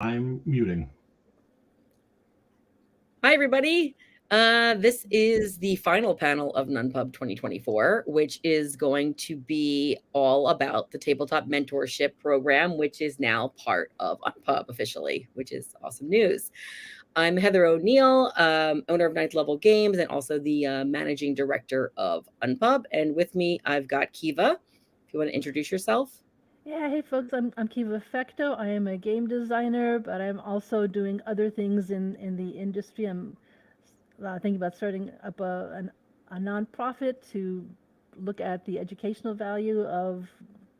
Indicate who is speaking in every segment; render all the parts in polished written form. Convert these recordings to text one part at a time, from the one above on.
Speaker 1: I'm muting.
Speaker 2: Hi, everybody. This is the final panel of Unpub 2024, which is going to be all about the Tabletop Mentorship Program, which is now part of Unpub officially, which is awesome news. I'm Heather O'Neill, owner of Ninth Level Games and also the managing director of Unpub. And with me, I've got Kiva. If you want to introduce yourself.
Speaker 3: Yeah, hey folks, I'm Kiva Fecto. I am a game designer, but I'm also doing other things in the industry. I'm thinking about starting up a nonprofit to look at the educational value of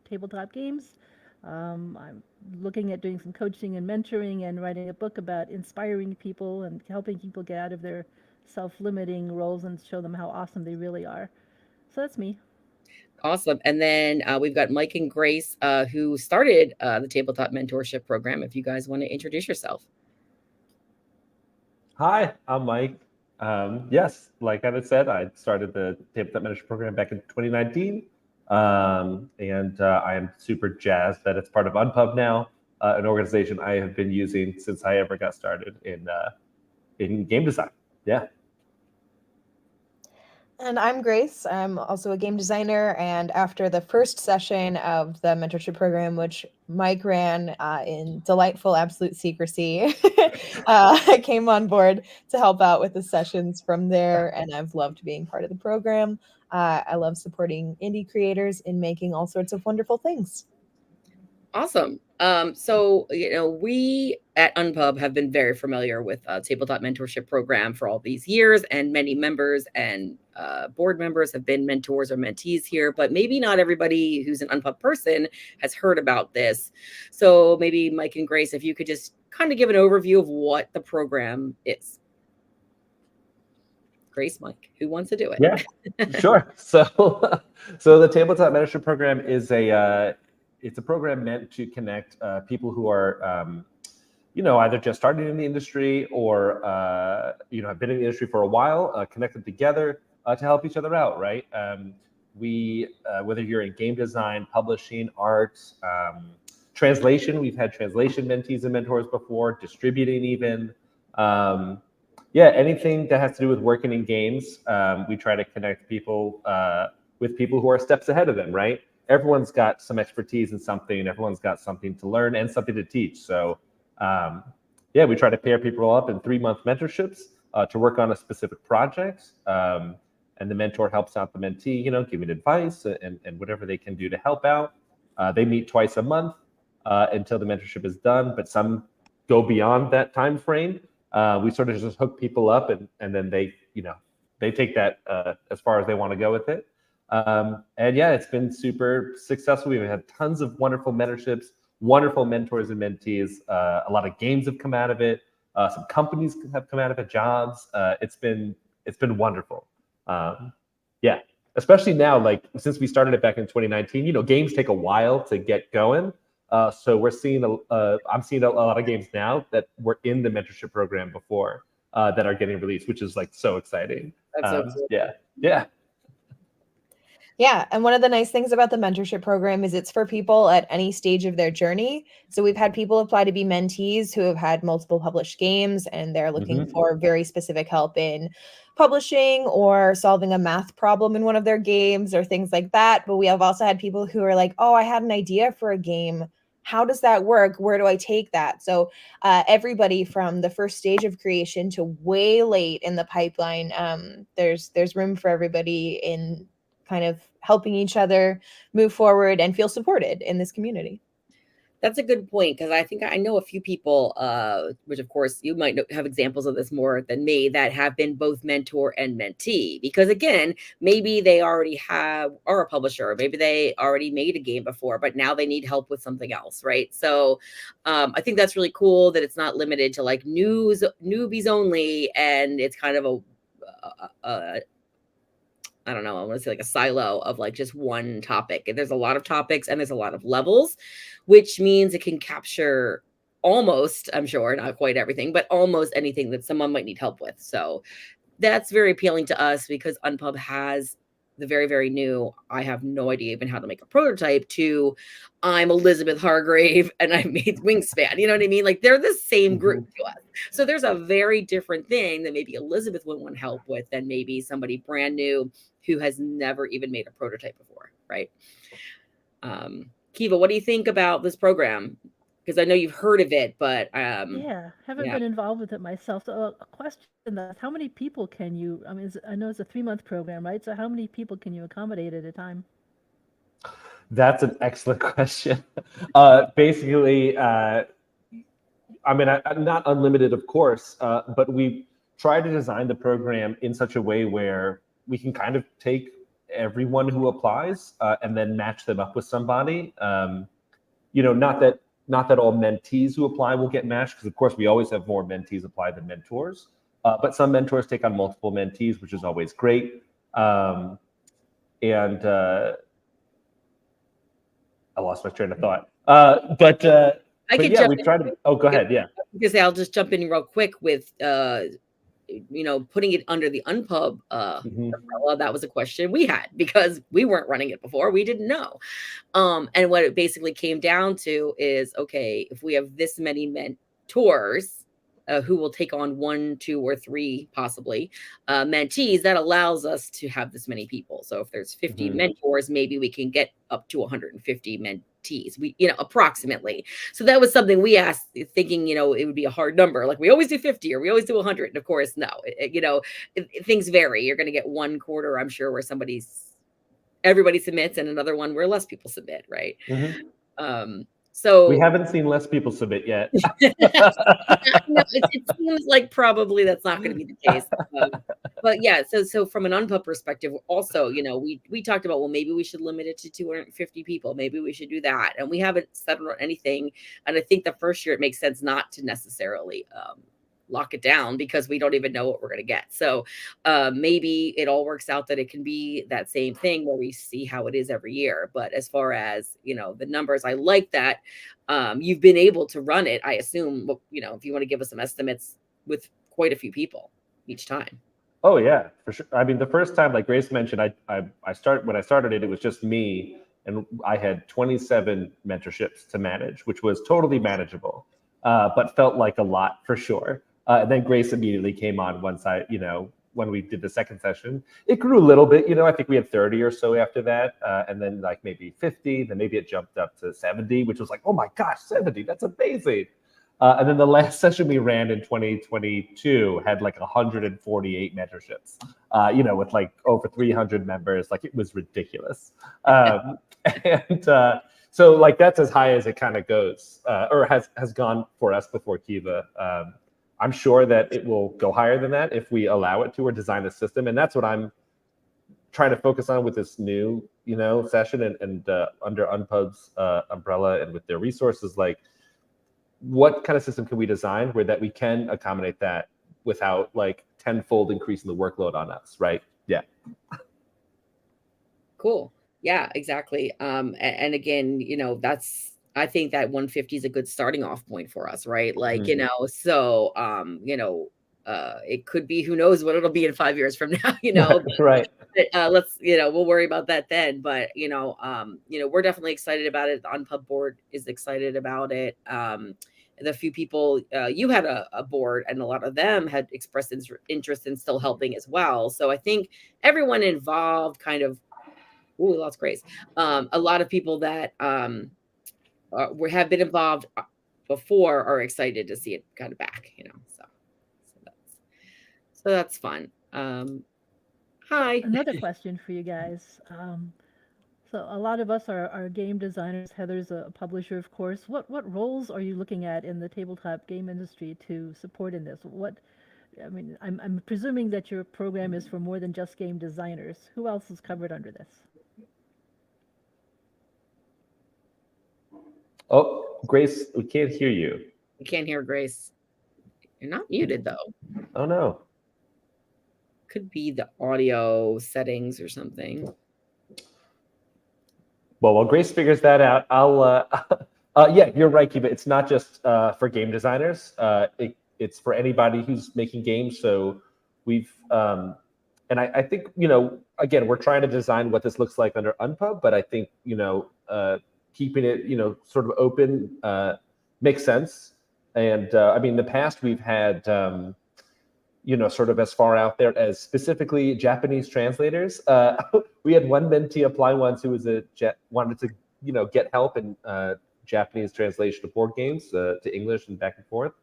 Speaker 3: tabletop games. I'm looking at doing some coaching and mentoring and writing a book about inspiring people and helping people get out of their self-limiting roles and show them how awesome they really are. So that's me.
Speaker 2: Awesome. And then we've got Mike and Grace, who started the Tabletop Mentorship Program. If you guys want to introduce yourself.
Speaker 4: Hi, I'm Mike. Yes, like I said, I started the Tabletop Mentorship Program back in 2019. And I am super jazzed that it's part of Unpub now, an organization I have been using since I ever got started in game design. Yeah.
Speaker 5: And I'm Grace. I'm also a game designer. And after the first session of the mentorship program, which Mike ran in delightful absolute secrecy, I came on board to help out with the sessions from there. And I've loved being part of the program. I love supporting indie creators in making all sorts of wonderful things.
Speaker 2: Awesome. So, we at Unpub have been very familiar with Tabletop Mentorship Program for all these years, and many members and board members have been mentors or mentees here, but maybe not everybody who's an Unpub person has heard about this. So maybe Mike and Grace, if you could just kind of give an overview of what the program is. Grace, Mike, who wants to do it?
Speaker 4: Yeah, sure. So the Tabletop Mentorship Program is it's a program meant to connect people who are, either just starting in the industry or, have been in the industry for a while, connect them together to help each other out, right? Whether you're in game design, publishing, art, translation, we've had translation mentees and mentors before, distributing even. Anything that has to do with working in games, we try to connect people with people who are steps ahead of them, right? Everyone's got some expertise in something, everyone's got something to learn and something to teach. So we try to pair people up in 3-month mentorships to work on a specific project. And the mentor helps out the mentee, giving advice and whatever they can do to help out. They meet twice a month until the mentorship is done, but some go beyond that time frame. We sort of just hook people up and then they take that as far as they want to go with it. It's been super successful. We've had tons of wonderful mentorships, wonderful mentors and mentees. A lot of games have come out of it. Some companies have come out of it, jobs. It's been wonderful. Especially now, like since we started it back in 2019, games take a while to get going. So we're seeing I'm seeing a lot of games now that were in the mentorship program before that are getting released, which is like so exciting.
Speaker 2: That's so cool.
Speaker 4: Yeah.
Speaker 5: Yeah, and one of the nice things about the mentorship program is it's for people at any stage of their journey. So we've had people apply to be mentees who have had multiple published games and they're looking for very specific help in publishing or solving a math problem in one of their games or things like that. But we have also had people who are like, oh, I had an idea for a game. How does that work? Where do I take that? So everybody from the first stage of creation to way late in the pipeline, there's room for everybody in kind of helping each other move forward and feel supported in this community.
Speaker 2: That's a good point, because I think I know a few people, which of course you might have examples of this more than me, that have been both mentor and mentee. Because again, maybe they already are a publisher, maybe they already made a game before, but now they need help with something else, right? So I think that's really cool that it's not limited to like newbies only, and it's kind of I don't know, I want to say like a silo of like just one topic. And there's a lot of topics and there's a lot of levels, which means it can capture almost, I'm sure, not quite everything, but almost anything that someone might need help with. So that's very appealing to us because Unpub has the very, very new, I have no idea even how to make a prototype, to I'm Elizabeth Hargrave and I made Wingspan. You know what I mean? Like, they're the same group to us. So there's a very different thing that maybe Elizabeth would want help with than maybe somebody brand new who has never even made a prototype before, right? Kiva, what do you think about this program? Because I know you've heard of it, but
Speaker 3: Yeah, haven't been involved with it myself. So a question that's how many people can you, I mean, I know it's a 3-month program, right? So how many people can you accommodate at a time?
Speaker 4: That's an excellent question. Basically, I mean, not unlimited, of course, but we try to design the program in such a way where we can kind of take everyone who applies and then match them up with somebody. You know, not that all mentees who apply will get matched, because of course we always have more mentees apply than mentors. But some mentors take on multiple mentees, which is always great. And I lost my train of thought. But yeah, we try to. Oh, go ahead. Yeah.
Speaker 2: Because I'll just jump in real quick with you know, putting it under the Unpub umbrella. That was a question we had because we weren't running it before. We didn't know. And what it basically came down to is, okay, if we have this many mentors who will take on 1, 2, or 3 possibly mentees, that allows us to have this many people. So if there's 50 mentors, maybe we can get up to 150 mentees. We, you know, approximately. So that was something we asked, thinking, you know, it would be a hard number. Like, we always do 50 or we always do 100. And of course, no, you know, things vary. You're going to get one quarter, I'm sure, where everybody submits, and another one where less people submit, right? So
Speaker 4: we haven't seen less people submit yet.
Speaker 2: No, it seems like probably that's not going to be the case. But yeah, so from an Unpub perspective, also, you know, we talked about, well, maybe we should limit it to 250 people. Maybe we should do that, and we haven't settled on anything. And I think the first year it makes sense not to necessarily lock it down, because we don't even know what we're going to get. So maybe it all works out that it can be that same thing where we see how it is every year. But as far as, you know, the numbers, I like that you've been able to run it, I assume, you know, if you want to give us some estimates, with quite a few people each time.
Speaker 4: Oh yeah, for sure. I mean, the first time, like Grace mentioned, when I started it, it was just me, and I had 27 mentorships to manage, which was totally manageable, but felt like a lot for sure. And then Grace immediately came on once when we did the second session. It grew a little bit, you know, I think we had 30 or so after that. And then like maybe 50, then maybe it jumped up to 70, which was like, oh my gosh, 70, that's amazing. And then the last session we ran in 2022 had like 148 mentorships, you know, with like over 300 members. Like, it was ridiculous. So like, that's as high as it kind of goes, or has gone for us before Kiva. I'm sure that it will go higher than that if we allow it to, or design a system. And that's what I'm trying to focus on with this new, you know, session and under Unpub's umbrella and with their resources. Like, what kind of system can we design where that we can accommodate that without like tenfold increasing the workload on us, right? Yeah.
Speaker 2: Cool. Yeah, exactly. And again, you know, I think that 150 is a good starting off point for us, right? Like, you know, so, you know, it could be, who knows what it'll be in 5 years from now, you know,
Speaker 4: right.
Speaker 2: Let's, you know, we'll worry about that then. But, you know, we're definitely excited about it. The Unpub board is excited about it. The few people, you had a board, and a lot of them had expressed interest in still helping as well. So I think everyone involved kind of, we lost Grace. A lot of people that, have been involved before are excited to see it kind of back, you know. So that's fun. Hi.
Speaker 3: Another question for you guys. So a lot of us are game designers. Heather's a publisher, of course. What roles are you looking at in the tabletop game industry to support in this? I mean, I'm presuming that your program is for more than just game designers. Who else is covered under this?
Speaker 4: Oh, Grace, we can't hear you.
Speaker 2: We can't hear Grace. You're not muted, though.
Speaker 4: Oh, no.
Speaker 2: Could be the audio settings or something.
Speaker 4: Well, while Grace figures that out, yeah, you're right, Kiva. It's not just for game designers. It's for anybody who's making games. So we've And I think, again, we're trying to design what this looks like under Unpub, but I think, keeping it, sort of open makes sense. And I mean, in the past, we've had, sort of as far out there as specifically Japanese translators. We had one mentee apply once who was wanted to, get help in Japanese translation of board games to English and back and forth.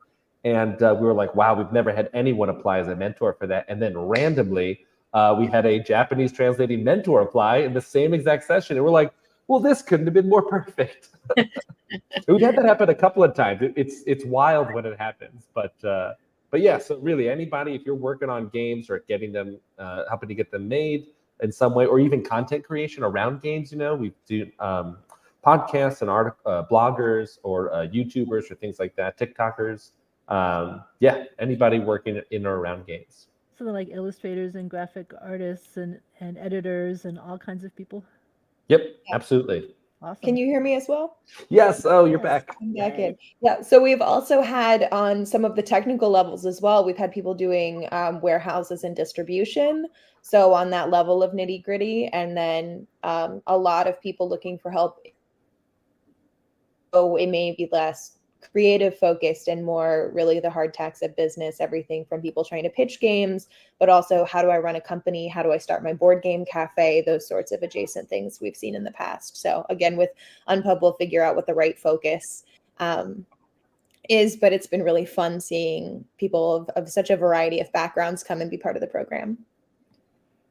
Speaker 4: And we were like, wow, we've never had anyone apply as a mentor for that. And then randomly, we had a Japanese translating mentor apply in the same exact session. And we're like, well, this couldn't have been more perfect. We've had that happen a couple of times. It's wild when it happens. But yeah, so really anybody, if you're working on games or getting them, helping to get them made in some way, or even content creation around games, we do podcasts and bloggers or YouTubers or things like that, TikTokers. Yeah, anybody working in or around games.
Speaker 3: So like illustrators and graphic artists and editors and all kinds of people.
Speaker 4: Yep, absolutely.
Speaker 3: Awesome.
Speaker 5: Can you hear me as well?
Speaker 4: Yes. Oh, you're back.
Speaker 5: I'm back in. Yeah. So we've also had on some of the technical levels as well, we've had people doing warehouses and distribution. So on that level of nitty gritty, and then a lot of people looking for help. So it may be less creative focused and more really the hard tax of business, everything from people trying to pitch games, but also how do I run a company? How do I start my board game cafe? Those sorts of adjacent things we've seen in the past. So again, with Unpub, we'll figure out what the right focus is, but it's been really fun seeing people of such a variety of backgrounds come and be part of the program.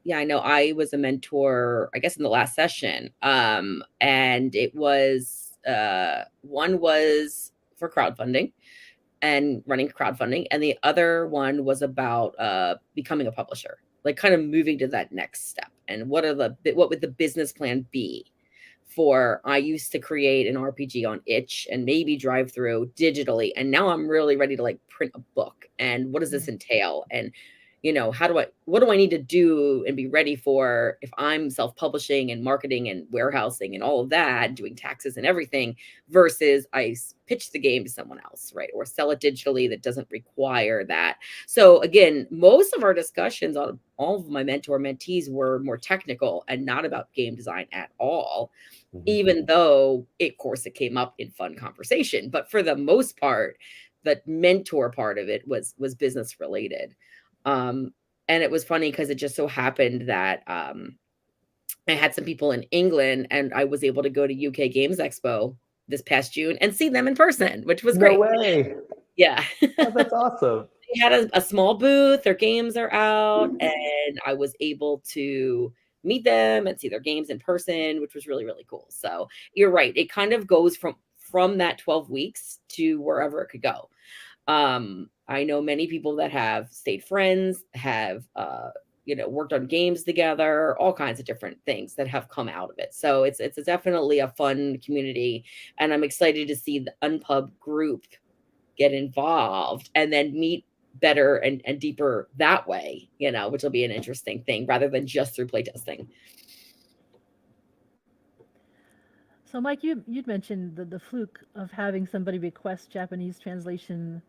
Speaker 2: Yeah, I know I was a mentor, I guess, in the last session. And it was, one was for crowdfunding and running crowdfunding. And the other one was about becoming a publisher, like kind of moving to that next step. And what would the business plan be for, I used to create an RPG on itch and maybe drive through digitally. And now I'm really ready to like print a book. And what does this entail? And what do I need to do and be ready for if I'm self-publishing and marketing and warehousing and all of that, doing taxes and everything, versus I pitch the game to someone else, right? Or sell it digitally that doesn't require that. So again, most of our discussions on all of my mentor mentees were more technical and not about game design at all, even though of course it came up in fun conversation. But for the most part, the mentor part of it was business related. And it was funny because it just so happened that I had some people in England and I was able to go to UK Games Expo this past June and see them in person, which was great.
Speaker 4: No way.
Speaker 2: Yeah.
Speaker 4: Oh, that's awesome.
Speaker 2: They had a small booth, their games are out, and I was able to meet them and see their games in person, which was really, really cool. So you're right. It kind of goes from that 12 weeks to wherever it could go. I know many people that have stayed friends, have, worked on games together, all kinds of different things that have come out of it. So it's definitely a fun community, and I'm excited to see the Unpub group get involved and then meet better and deeper that way, which will be an interesting thing rather than just through playtesting.
Speaker 3: So Mike, you'd mentioned the fluke of having somebody request Japanese translation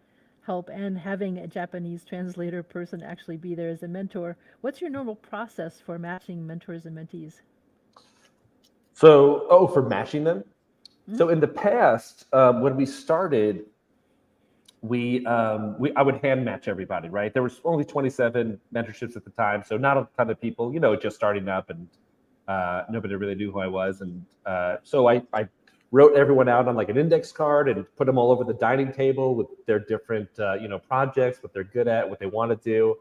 Speaker 3: help and having a Japanese translator person actually be there as a mentor. What's your normal process for matching mentors and mentees?
Speaker 4: So, for matching them? Mm-hmm. So in the past, when we started, I would hand match everybody, right? There was only 27 mentorships at the time, so not a ton of people, just starting up, and nobody really knew who I was. And so I wrote everyone out on like an index card and put them all over the dining table with their different, projects, what they're good at, what they want to do,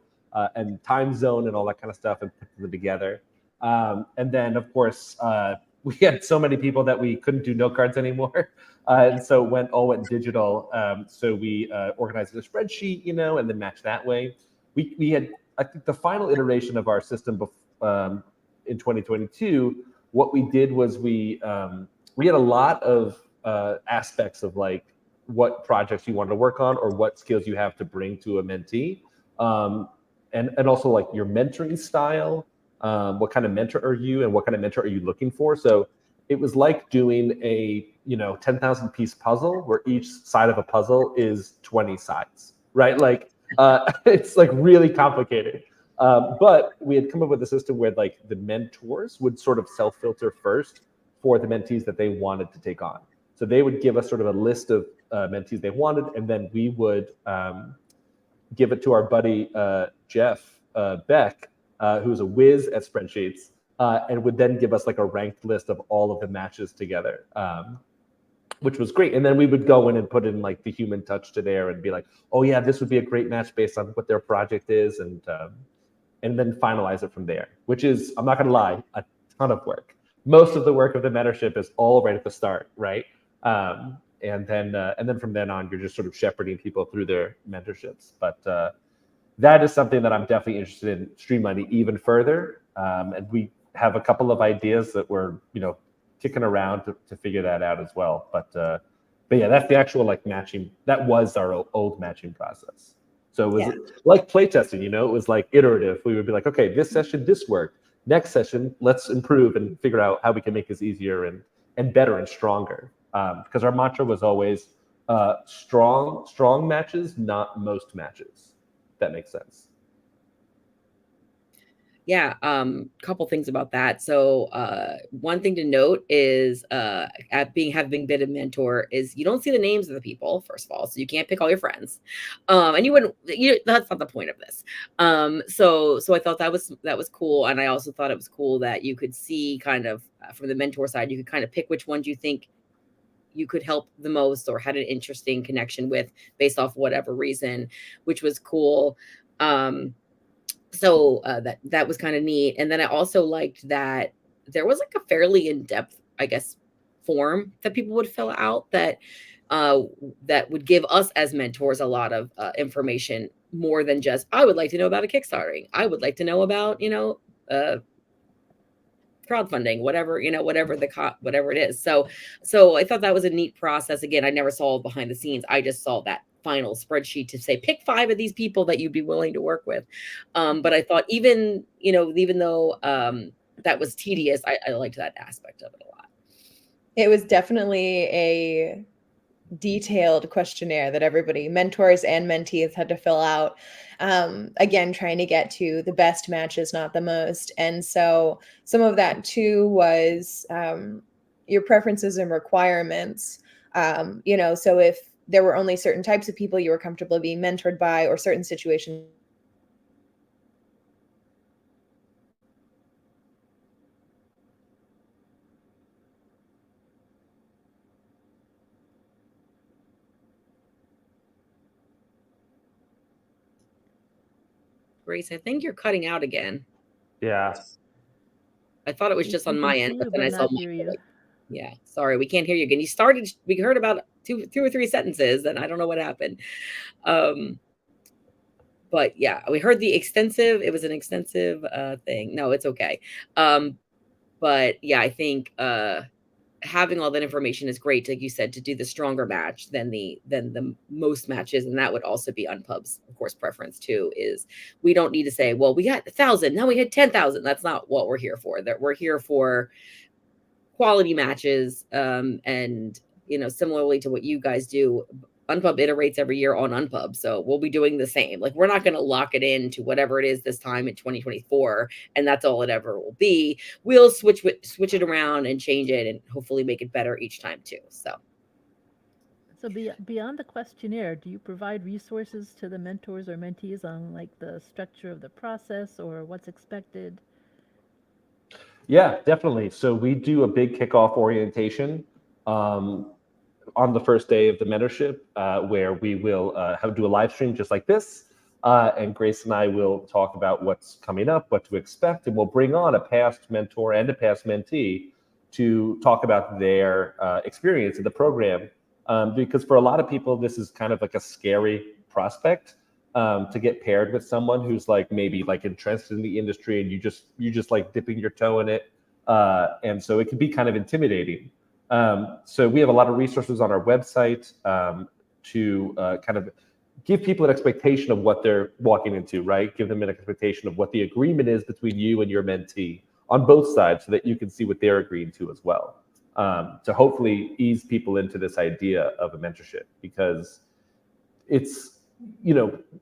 Speaker 4: and time zone and all that kind of stuff, and put them together. And then, of course, we had so many people that we couldn't do note cards anymore. And so all went digital. So we organized a spreadsheet, and then matched that way. We had, I think, the final iteration of our system in 2022. What we did was we had a lot of aspects of like what projects you wanted to work on or what skills you have to bring to a mentee, and also like your mentoring style. What kind of mentor are you, and what kind of mentor are you looking for? So it was like doing a 10,000 piece puzzle where each side of a puzzle is 20 sides, right? Like it's like really complicated. But we had come up with a system where like the mentors would sort of self-filter first for the mentees that they wanted to take on. So they would give us sort of a list of mentees they wanted, and then we would give it to our buddy Jeff Beck, who's a whiz at spreadsheets, and would then give us like a ranked list of all of the matches together, which was great. And then we would go in and put in like the human touch to there and be like, oh yeah, this would be a great match based on what their project is, and then finalize it from there, which is, I'm not going to lie, a ton of work. Most of the work of the mentorship is all right at the start, right? And then from then on, you're just sort of shepherding people through their mentorships. But that is something that I'm definitely interested in streamlining even further. And we have a couple of ideas that we're, kicking around to figure that out as well. But yeah, that's the actual like matching. That was our old matching process. So it was like playtesting, it was like iterative. We would be like, okay, this session, this worked. Next session, let's improve and figure out how we can make this easier and better and stronger. Because our mantra was always strong matches, not most matches. If that makes sense.
Speaker 2: Yeah, couple things about that. So one thing to note is having been a mentor is you don't see the names of the people, first of all, so you can't pick all your friends. And that's not the point of this. So I thought that was cool. And I also thought it was cool that you could see kind of from the mentor side, you could kind of pick which ones you think you could help the most or had an interesting connection with based off whatever reason, which was cool. So that was kind of neat. And then I also liked that there was like a fairly in-depth, I guess, form that people would fill out that would give us as mentors a lot of information more than just, I would like to know about a Kickstarter. I would like to know about, crowdfunding, whatever it is. So I thought that was a neat process. Again, I never saw behind the scenes. I just saw that final spreadsheet to say, pick 5 of these people that you'd be willing to work with. But I thought even though that was tedious, I liked that aspect of it a lot.
Speaker 5: It was definitely a detailed questionnaire that everybody, mentors and mentees, had to fill out. Again, trying to get to the best matches, not the most. And so some of that too was your preferences and requirements. So if there were only certain types of people you were comfortable being mentored by, or certain situations.
Speaker 2: Grace, I think you're cutting out again.
Speaker 4: Yeah.
Speaker 2: I thought it was just on my end, but then I saw
Speaker 3: you.
Speaker 2: Yeah, sorry, we can't hear you again. We heard about two or three sentences, and I don't know what happened. But yeah, we heard it was an extensive thing. No, it's okay. But yeah, I think having all that information is great, like you said, to do the stronger match than the most matches. And that would also be Unpub's, of course, preference too, is we don't need to say, well, we got 1,000, now we had 10,000. That's not what we're here for. That we're here for quality matches. And similarly to what you guys do, Unpub iterates every year on Unpub. So we'll be doing the same. Like, we're not going to lock it into whatever it is this time in 2024, and that's all it ever will be. We'll switch it around and change it and hopefully make it better each time too. So
Speaker 3: beyond the questionnaire, do you provide resources to the mentors or mentees on like the structure of the process or what's expected?
Speaker 4: Yeah, definitely. So we do a big kickoff orientation on the first day of the mentorship, where we will do a live stream just like this. And Grace and I will talk about what's coming up, what to expect, and we'll bring on a past mentor and a past mentee to talk about their experience in the program. Because for a lot of people, this is kind of like a scary prospect to get paired with someone who's like maybe like entrenched in the industry and you just like dipping your toe in it. And so it can be kind of intimidating. So we have a lot of resources on our website to kind of give people an expectation of what they're walking into, right? Give them an expectation of what the agreement is between you and your mentee on both sides so that you can see what they're agreeing to as well. To hopefully ease people into this idea of a mentorship, because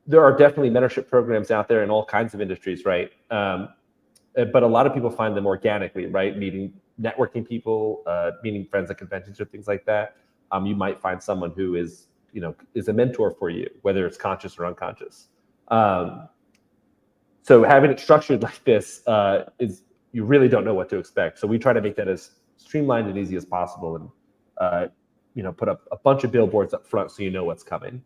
Speaker 4: there are definitely mentorship programs out there in all kinds of industries, right? But a lot of people find them organically, right? Networking people, meeting friends at conventions or things like that. You might find someone who is a mentor for you, whether it's conscious or unconscious. So having it structured like this is, you really don't know what to expect. So we try to make that as streamlined and easy as possible, and put up a bunch of billboards up front so you know what's coming.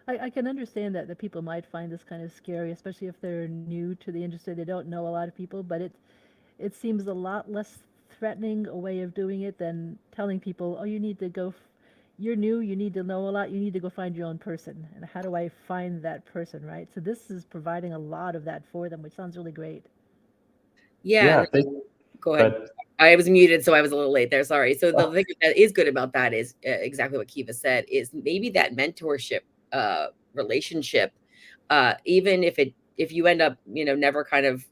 Speaker 3: I can understand that people might find this kind of scary, especially if they're new to the industry. They don't know a lot of people, but it seems a lot less threatening a way of doing it than telling people, oh, you need to go, you're new, you need to know a lot, you need to go find your own person. And how do I find that person, right? So this is providing a lot of that for them, which sounds really great.
Speaker 2: Yeah. Go ahead. I was muted, so I was a little late there. Sorry. So the thing that is good about that is exactly what Kiva said, is maybe that mentorship relationship, even if you end up, never kind of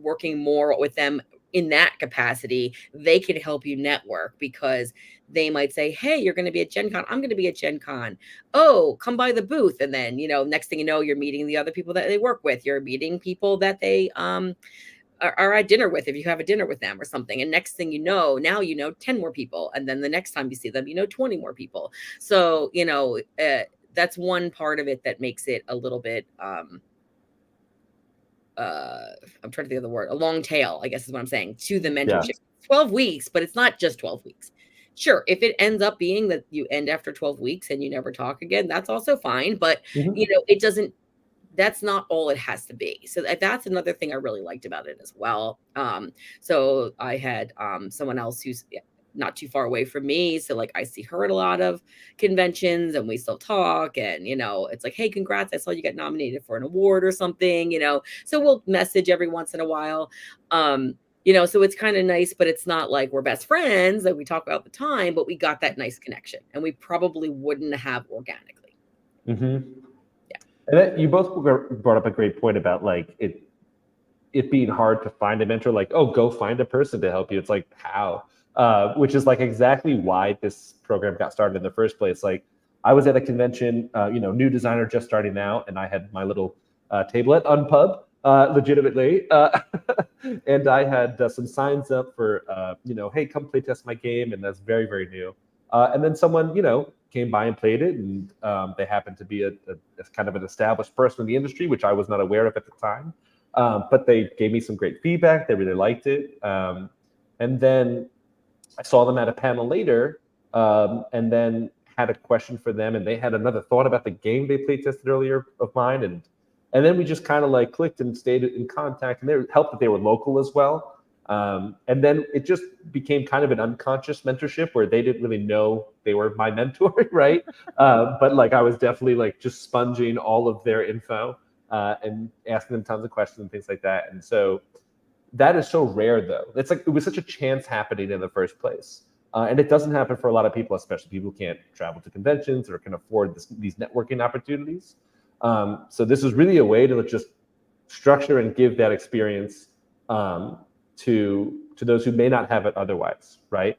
Speaker 2: working more with them in that capacity, they can help you network, because they might say, hey, you're going to be at Gen Con. I'm going to be at Gen Con. Oh, come by the booth. And then, next thing you know, you're meeting the other people that they work with. You're meeting people that they are at dinner with, if you have a dinner with them or something. And next thing you know, now 10 more people. And then the next time you see them, 20 more people. So, that's one part of it that makes it a little bit, I'm trying to think of the word, a long tail, I guess is what I'm saying, to the mentorship. Yeah. 12 weeks, but it's not just 12 weeks. Sure, if it ends up being that you end after 12 weeks and you never talk again, that's also fine. But, it doesn't, that's not all it has to be. So that's another thing I really liked about it as well. So I had someone else who's not too far away from me. So like I see her at a lot of conventions and we still talk, and, it's like, hey, congrats. I saw you get nominated for an award or something, so we'll message every once in a while. So it's kind of nice, but it's not like we're best friends that we talk about all the time, but we got that nice connection, and we probably wouldn't have organically.
Speaker 4: Mm-hmm. Yeah. And you both brought up a great point about like it being hard to find a mentor, like, oh, go find a person to help you. It's like, how? Which is like exactly why this program got started in the first place. Like I was at a convention, new designer just starting out, and I had my little table at Unpub, legitimately. And I had some signs up for, hey, come play test my game. And that's very, very new. And then someone, came by and played it. And they happened to be a kind of an established person in the industry, which I was not aware of at the time. But they gave me some great feedback. They really liked it. And then I saw them at a panel later, and then had a question for them, and they had another thought about the game they play tested earlier of mine, and then we just kind of like clicked and stayed in contact, and it helped that they were local as well. And then it just became kind of an unconscious mentorship where they didn't really know they were my mentor, right? But like I was definitely like just sponging all of their info and asking them tons of questions and things like that, and so. That is so rare, though. It's like it was such a chance happening in the first place. And it doesn't happen for a lot of people, especially people who can't travel to conventions or can afford these networking opportunities. So this is really a way to just structure and give that experience to those who may not have it otherwise, right?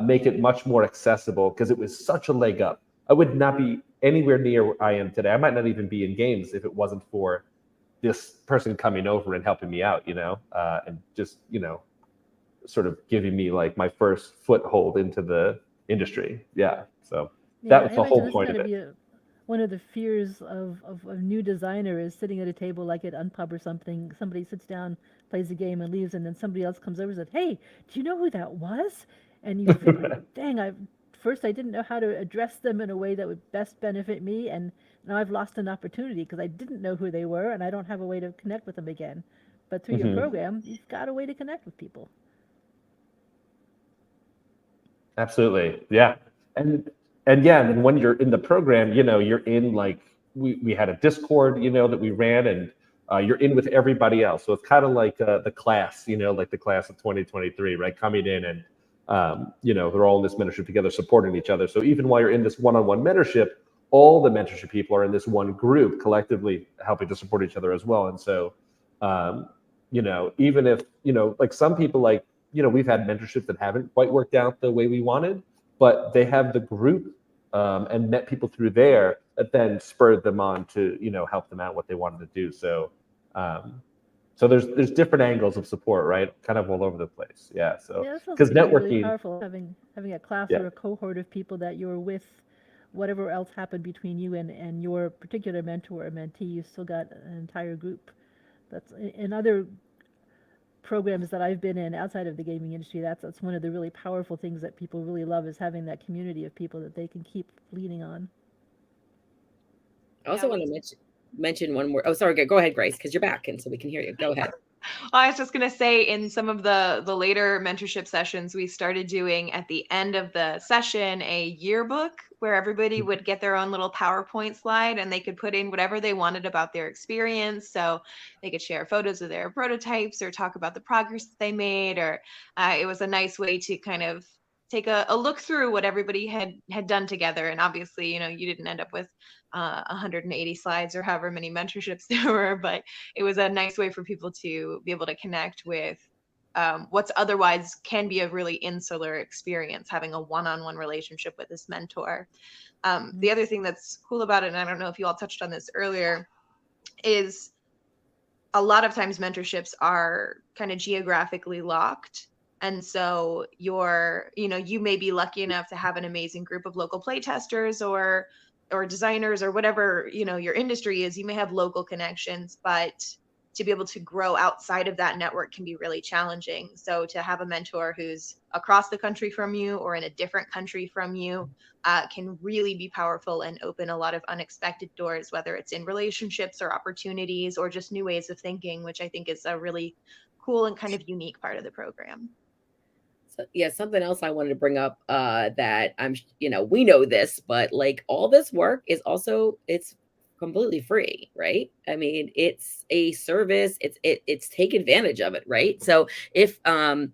Speaker 4: Make it much more accessible, because it was such a leg up. I would not be anywhere near where I am today. I might not even be in games if it wasn't for this person coming over and helping me out, and just, sort of giving me like my first foothold into the industry. Yeah. So that was the whole point of it.
Speaker 3: One of the fears of a new designer is sitting at a table like at Unpub or something. Somebody sits down, plays a game and leaves, and then somebody else comes over and says, hey, do you know who that was? And you figure, dang, first I didn't know how to address them in a way that would best benefit me, and now I've lost an opportunity because I didn't know who they were, and I don't have a way to connect with them again. But through your program, you've got a way to connect with people.
Speaker 4: Absolutely. Yeah. And then when you're in the program, you're in like, we had a Discord, that we ran, and you're in with everybody else. So it's kind of like the class, like the class of 2023, right? Coming in and, they're all in this mentorship together, supporting each other. So even while you're in this one-on-one mentorship, all the mentorship people are in this one group, collectively helping to support each other as well. And so, even if, like some people, like, we've had mentorships that haven't quite worked out the way we wanted, but they have the group and met people through there that then spurred them on to, help them out what they wanted to do. So, so there's different angles of support, right? Kind of all over the place. Yeah. So
Speaker 3: Yeah, that sounds
Speaker 4: because
Speaker 3: like it'd be really
Speaker 4: networking,
Speaker 3: powerful having a class
Speaker 4: Yeah.
Speaker 3: or a cohort of people that you're with, whatever else happened between you and your particular mentor or mentee, you still got an entire group. That's in other programs that I've been in outside of the gaming industry. That's one of the really powerful things that people really love, is having that community of people that they can keep leaning on.
Speaker 2: I also want to mention one more. Oh, sorry. Go ahead, Grace, because you're back, and so we can hear you. Go ahead.
Speaker 5: Well, I was just going to say, in some of the later mentorship sessions, we started doing at the end of the session a yearbook where everybody would get their own little PowerPoint slide and they could put in whatever they wanted about their experience. So they could share photos of their prototypes or talk about the progress that they made, or it was a nice way to kind of take a look through what everybody had done together. And obviously, you didn't end up with 180 slides or however many mentorships there were, but it was a nice way for people to be able to connect with what's otherwise can be a really insular experience, having a one-on-one relationship with this mentor. The other thing that's cool about it, and I don't know if you all touched on this earlier, is a lot of times mentorships are kind of geographically locked. And so you may be lucky enough to have an amazing group of local playtesters or designers or whatever, your industry is. You may have local connections, but to be able to grow outside of that network can be really challenging. So to have a mentor who's across the country from you or in a different country from you can really be powerful and open a lot of unexpected doors, whether it's in relationships or opportunities or just new ways of thinking, which I think is a really cool and kind of unique part of the program.
Speaker 2: So, yeah, something else I wanted to bring up that we know this, but like all this work is also, it's completely free, right? I mean, it's a service. It's take advantage of it, right? So if some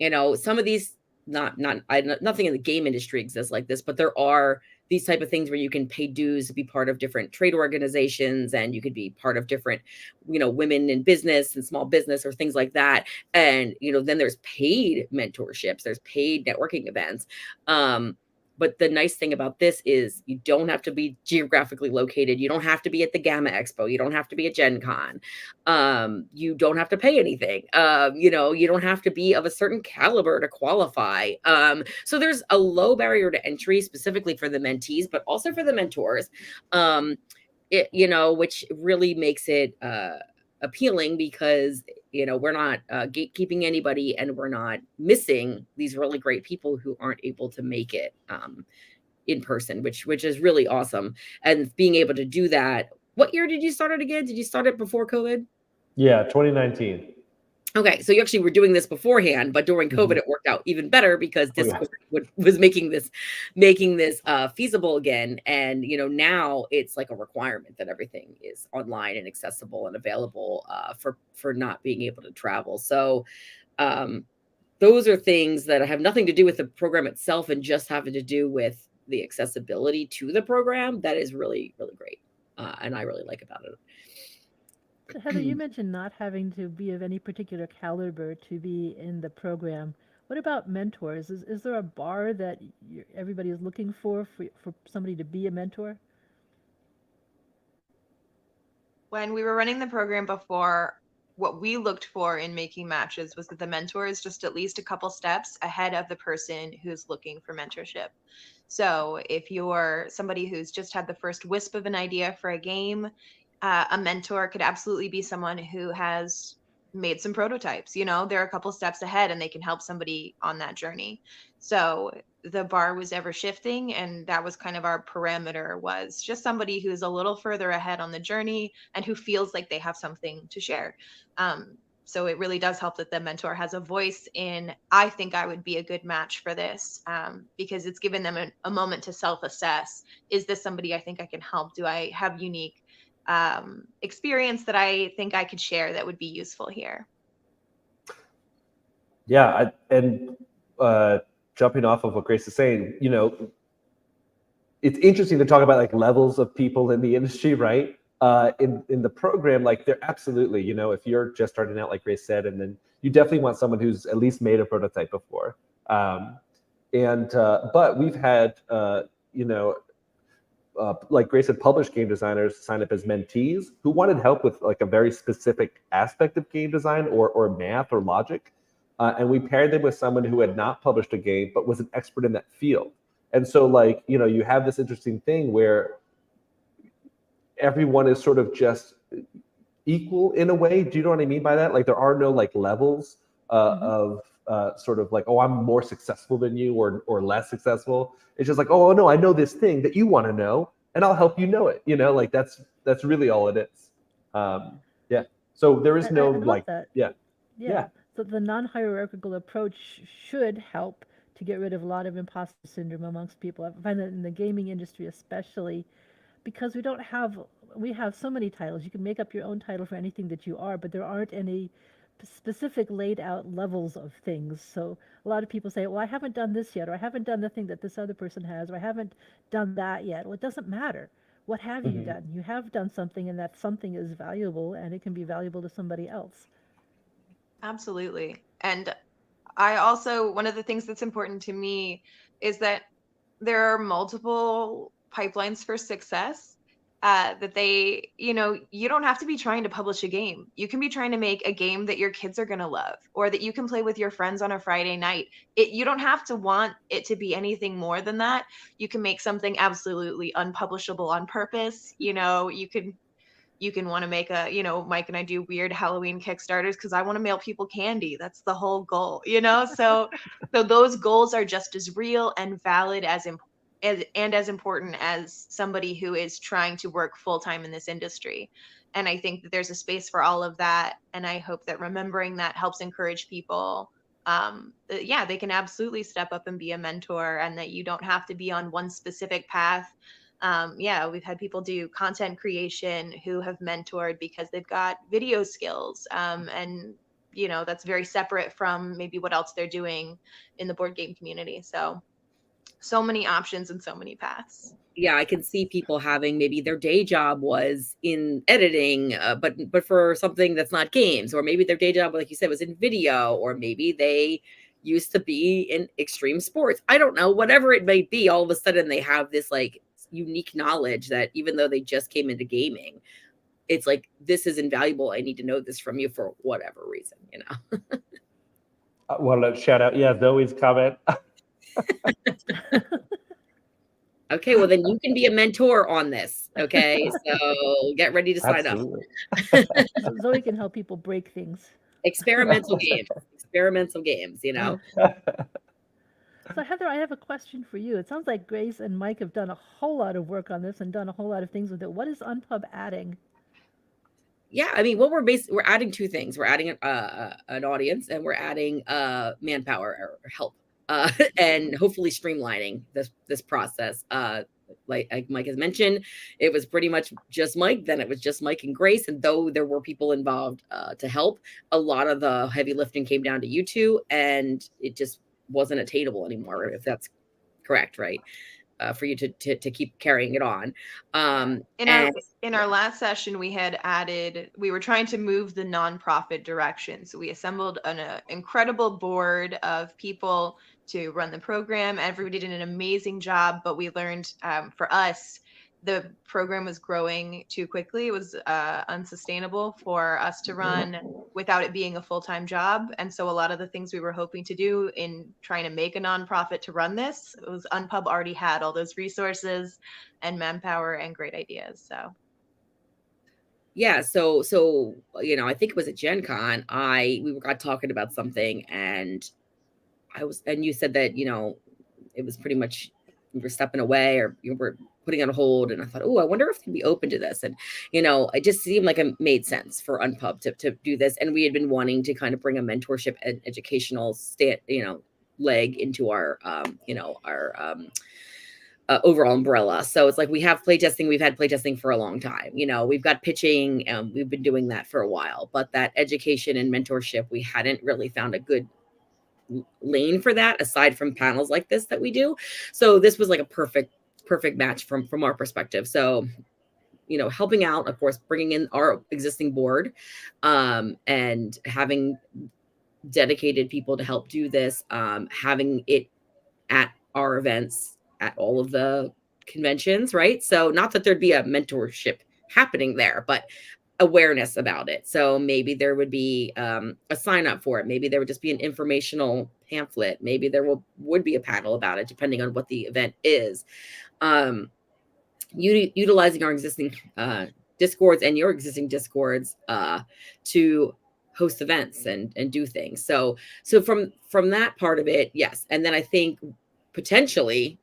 Speaker 2: of these nothing in the game industry exists like this, but there are these type of things where you can pay dues to be part of different trade organizations, and you could be part of different, women in business and small business or things like that. And, then there's paid mentorships, there's paid networking events. But the nice thing about this is you don't have to be geographically located. You don't have to be at the Gamma Expo. You don't have to be at Gen Con. You don't have to pay anything. You don't have to be of a certain caliber to qualify. So there's a low barrier to entry specifically for the mentees, but also for the mentors, which really makes it appealing because we're not gatekeeping anybody, and we're not missing these really great people who aren't able to make it in person, which is really awesome. And being able to do that. What year did you start it again? Did you start it before COVID?
Speaker 4: Yeah, 2019.
Speaker 2: Okay, so you actually were doing this beforehand, but during COVID, it worked out even better because Discord was making this feasible again. And now it's like a requirement that everything is online and accessible and available for not being able to travel. So those are things that have nothing to do with the program itself and just having to do with the accessibility to the program. That is really, really great, and I really like about it.
Speaker 3: Heather, you mentioned not having to be of any particular caliber to be in the program. What about mentors? Is there a bar that everybody is looking for somebody to be a mentor?
Speaker 5: When we were running the program before, what we looked for in making matches was that the mentor is just at least a couple steps ahead of the person who's looking for mentorship. So if you're somebody who's just had the first wisp of an idea for a game, a mentor could absolutely be someone who has made some prototypes. They're a couple steps ahead and they can help somebody on that journey. So the bar was ever shifting, and that was kind of our parameter, was just somebody who's a little further ahead on the journey and who feels like they have something to share. So it really does help that the mentor has a voice in, I think I would be a good match for this, because it's given them a moment to self-assess. Is this somebody I think I can help? Do I have unique experience that I think I could share that would be useful here?
Speaker 4: Yeah, and jumping off of what Grace is saying, it's interesting to talk about like levels of people in the industry, right? In the program, like they're absolutely, if you're just starting out, like Grace said, and then you definitely want someone who's at least made a prototype before. But we've had like Grace said, published game designers sign up as mentees who wanted help with like a very specific aspect of game design or math or logic. And we paired them with someone who had not published a game, but was an expert in that field. And so like, you have this interesting thing where everyone is sort of just equal in a way. Do you know what I mean by that? Like there are no like levels of sort of like, oh, I'm more successful than you or less successful. It's just like, oh no, I know this thing that you want to know, and I'll help you know it. Like that's really all it is. Yeah. So there is no
Speaker 3: I love
Speaker 4: like,
Speaker 3: that.
Speaker 4: yeah.
Speaker 3: So the non-hierarchical approach should help to get rid of a lot of imposter syndrome amongst people. I find that in the gaming industry especially, because we have so many titles. You can make up your own title for anything that you are, but there aren't any specific laid out levels of things. So a lot of people say, well, I haven't done this yet, or I haven't done the thing that this other person has, or I haven't done that yet. Well, it doesn't matter. What have you done? You have done something, and that something is valuable, and it can be valuable to somebody else.
Speaker 5: Absolutely. And I also, one of the things that's important to me is that there are multiple pipelines for success. That they, you don't have to be trying to publish a game. You can be trying to make a game that your kids are going to love, or that you can play with your friends on a Friday night. You don't have to want it to be anything more than that. You can make something absolutely unpublishable on purpose. You can want to make Mike and I do weird Halloween Kickstarters because I want to mail people candy. That's the whole goal, So those goals are just as real and valid as important as somebody who is trying to work full time in this industry. And I think that there's a space for all of that. And I hope that remembering that helps encourage people. They can absolutely step up and be a mentor, and that you don't have to be on one specific path. We've had people do content creation who have mentored because they've got video skills. And that's very separate from maybe what else they're doing in the board game community. So many options and so many paths.
Speaker 2: Yeah, I can see people having maybe their day job was in editing, but for something that's not games, or maybe their day job, like you said, was in video, or maybe they used to be in extreme sports. I don't know, whatever it may be. All of a sudden, they have this like unique knowledge that even though they just came into gaming, it's like, this is invaluable. I need to know this from you for whatever reason,
Speaker 4: Well, let's shout out. Yeah, Zoe's comment.
Speaker 2: Okay, well then you can be a mentor on this. Okay, so get ready to sign
Speaker 4: Absolutely.
Speaker 3: So Zoe can help people break things.
Speaker 2: Experimental games,
Speaker 3: So Heather, I have a question for you. It sounds like Grace and Mike have done a whole lot of work on this and done a whole lot of things with it. What is Unpub adding?
Speaker 2: Yeah, I mean, what we're adding two things. We're adding an audience, and we're adding manpower or help, and hopefully streamlining this process. Like Mike has mentioned, it was pretty much just Mike. Then it was just Mike and Grace, and though there were people involved to help, a lot of the heavy lifting came down to you two, and it just wasn't attainable anymore. If that's correct, right? For you to keep carrying it on.
Speaker 5: In our last session, we were trying to move the nonprofit direction. So we assembled an incredible board of people to run the program. Everybody did an amazing job, but we learned for us, the program was growing too quickly. It was unsustainable for us to run without it being a full-time job. And so a lot of the things we were hoping to do in trying to make a nonprofit to run this, it was Unpub already had all those resources and manpower and great ideas. So
Speaker 2: yeah, so I think it was at Gen Con, we got talking about something, and you said that it was pretty much you were stepping away, or you were putting it on hold, and I thought, oh, I wonder if they'd be open to this. And it just seemed like it made sense for Unpub to do this, and we had been wanting to kind of bring a mentorship and educational leg into our overall umbrella. So it's like we have playtesting. We've had playtesting for a long time. We've got pitching. We've been doing that for a while. But that education and mentorship, we hadn't really found a good lane for that, aside from panels like this that we do. So this was like a perfect match from our perspective. So helping out, of course, bringing in our existing board, and having dedicated people to help do this, having it at our events, at all of the conventions, right? So not that there'd be a mentorship happening there, but awareness about it. So maybe there would be a sign up for it. Maybe there would just be an informational pamphlet. Maybe there would be a panel about it, depending on what the event is. Utilizing our existing Discords and your existing Discords to host events and do things. So from that part of it, yes. And then I think potentially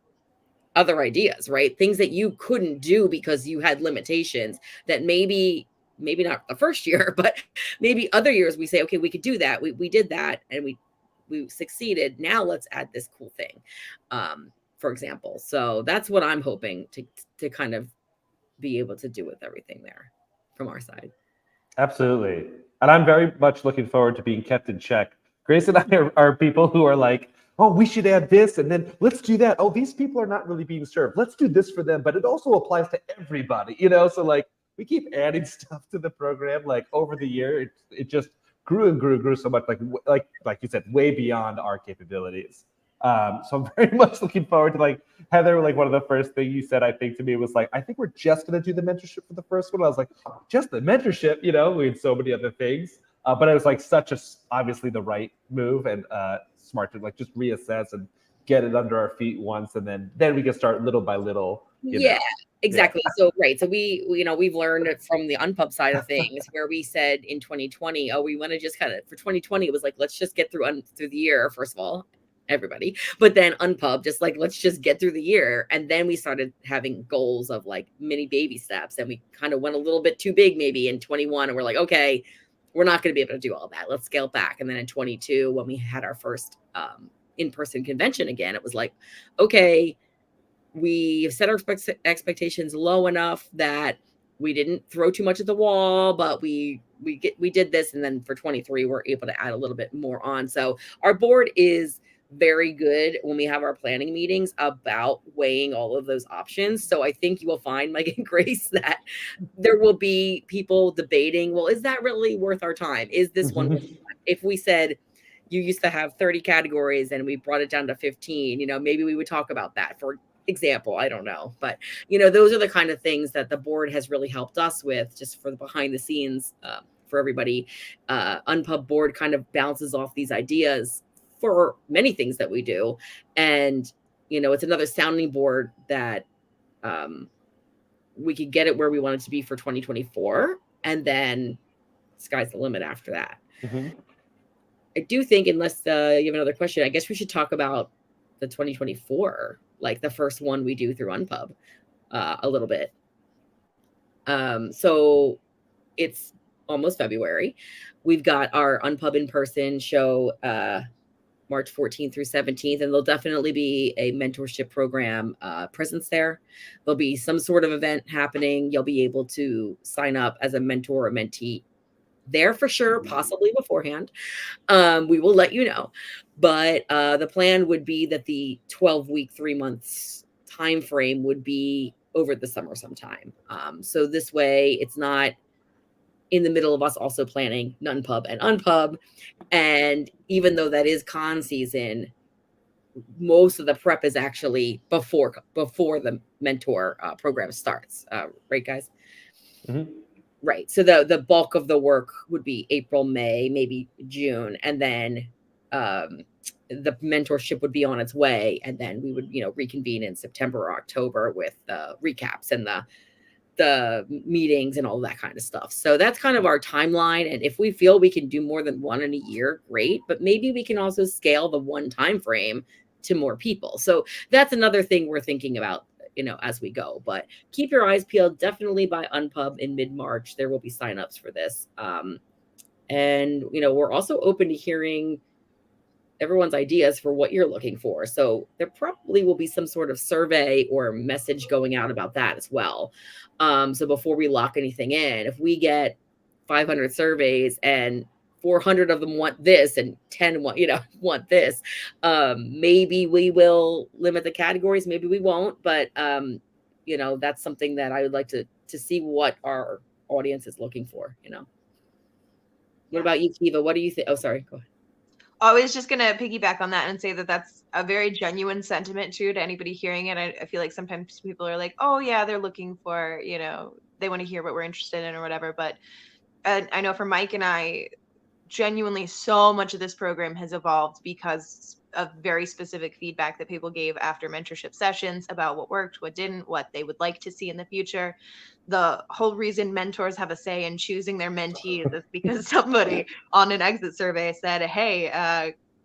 Speaker 2: other ideas, right? Things that you couldn't do because you had limitations that maybe not the first year, but maybe other years we say, okay, we could do that. We did that and we succeeded. Now let's add this cool thing, for example. So that's what I'm hoping to kind of be able to do with everything there from our side.
Speaker 4: Absolutely. And I'm very much looking forward to being kept in check. Grace and I are people who are like, oh, we should add this, and then let's do that. Oh, these people are not really being served. Let's do this for them, but it also applies to everybody, So like we keep adding stuff to the program. Like over the year, it just grew and grew so much. Like you said, way beyond our capabilities. So I'm very much looking forward to like Heather. Like one of the first things you said, I think to me was like, I think we're just gonna do the mentorship for the first one. I was like, just the mentorship, we had so many other things. But it was like obviously the right move and smart to like just reassess and get it under our feet once, and then we can start little by little.
Speaker 2: Exactly. Yeah. So right. So we've learned it from the Unpub side of things where we said in 2020, we want to just kind of for 2020, it was like, let's just get through the year, first of all, everybody, but then Unpub, just like, let's just get through the year. And then we started having goals of like mini baby steps, and we kind of went a little bit too big maybe in 21. And we're like, okay, we're not going to be able to do all that. Let's scale back. And then in 22, when we had our first in-person convention again, it was like, okay, we set our expectations low enough that we didn't throw too much at the wall, but we did this. And then for 23, we're able to add a little bit more on. So our board is very good when we have our planning meetings about weighing all of those options. So I think you will find, Mike and Grace, that there will be people debating, well, is that really worth our time? Is this one worth our time? If we said you used to have 30 categories and we brought it down to 15, maybe we would talk about that, for example. I don't know. But, those are the kind of things that the board has really helped us with, just for the behind the scenes for everybody. Unpub board kind of bounces off these ideas for many things that we do. And, it's another sounding board that we could get it where we want it to be for 2024. And then sky's the limit after that.
Speaker 4: Mm-hmm.
Speaker 2: I do think, unless you have another question, I guess we should talk about the 2024, like the first one we do through Unpub a little bit. So it's almost February. We've got our Unpub in-person show March 14th through 17th, and there'll definitely be a mentorship program presence there. There'll be some sort of event happening. You'll be able to sign up as a mentor or mentee there for sure, possibly beforehand. We will let you know. But the plan would be that the 12-week, 3 months time frame would be over the summer sometime. So this way it's not in the middle of us also planning Nunpub and Unpub. And even though that is con season, most of the prep is actually before the mentor program starts. Right, guys?
Speaker 4: Mm-hmm.
Speaker 2: Right. So the bulk of the work would be April, May, maybe June. And then the mentorship would be on its way. And then we would, reconvene in September or October with the recaps and the meetings and all that kind of stuff. So that's kind of our timeline. And if we feel we can do more than one in a year, great. But maybe we can also scale the one time frame to more people. So that's another thing we're thinking about, as we go. But keep your eyes peeled. Definitely by Unpub in mid-March. There will be signups for this. And, we're also open to hearing everyone's ideas for what you're looking for. So there probably will be some sort of survey or message going out about that as well. So before we lock anything in, if we get 500 surveys and 400 of them want this and 10 want this, maybe we will limit the categories. Maybe we won't, but that's something that I would like to see what our audience is looking for. What about you, Kiva? What do you think? Oh, sorry. Go ahead.
Speaker 1: I was just going to piggyback on that and say that that's a very genuine sentiment too to anybody hearing it. I feel like sometimes people are like, oh yeah, they're looking for, they want to hear what we're interested in or whatever. But I know for Mike and I, genuinely so much of this program has evolved because of very specific feedback that people gave after mentorship sessions about what worked, what didn't, what they would like to see in the future. The whole reason mentors have a say in choosing their mentees is because somebody on an exit survey said, hey,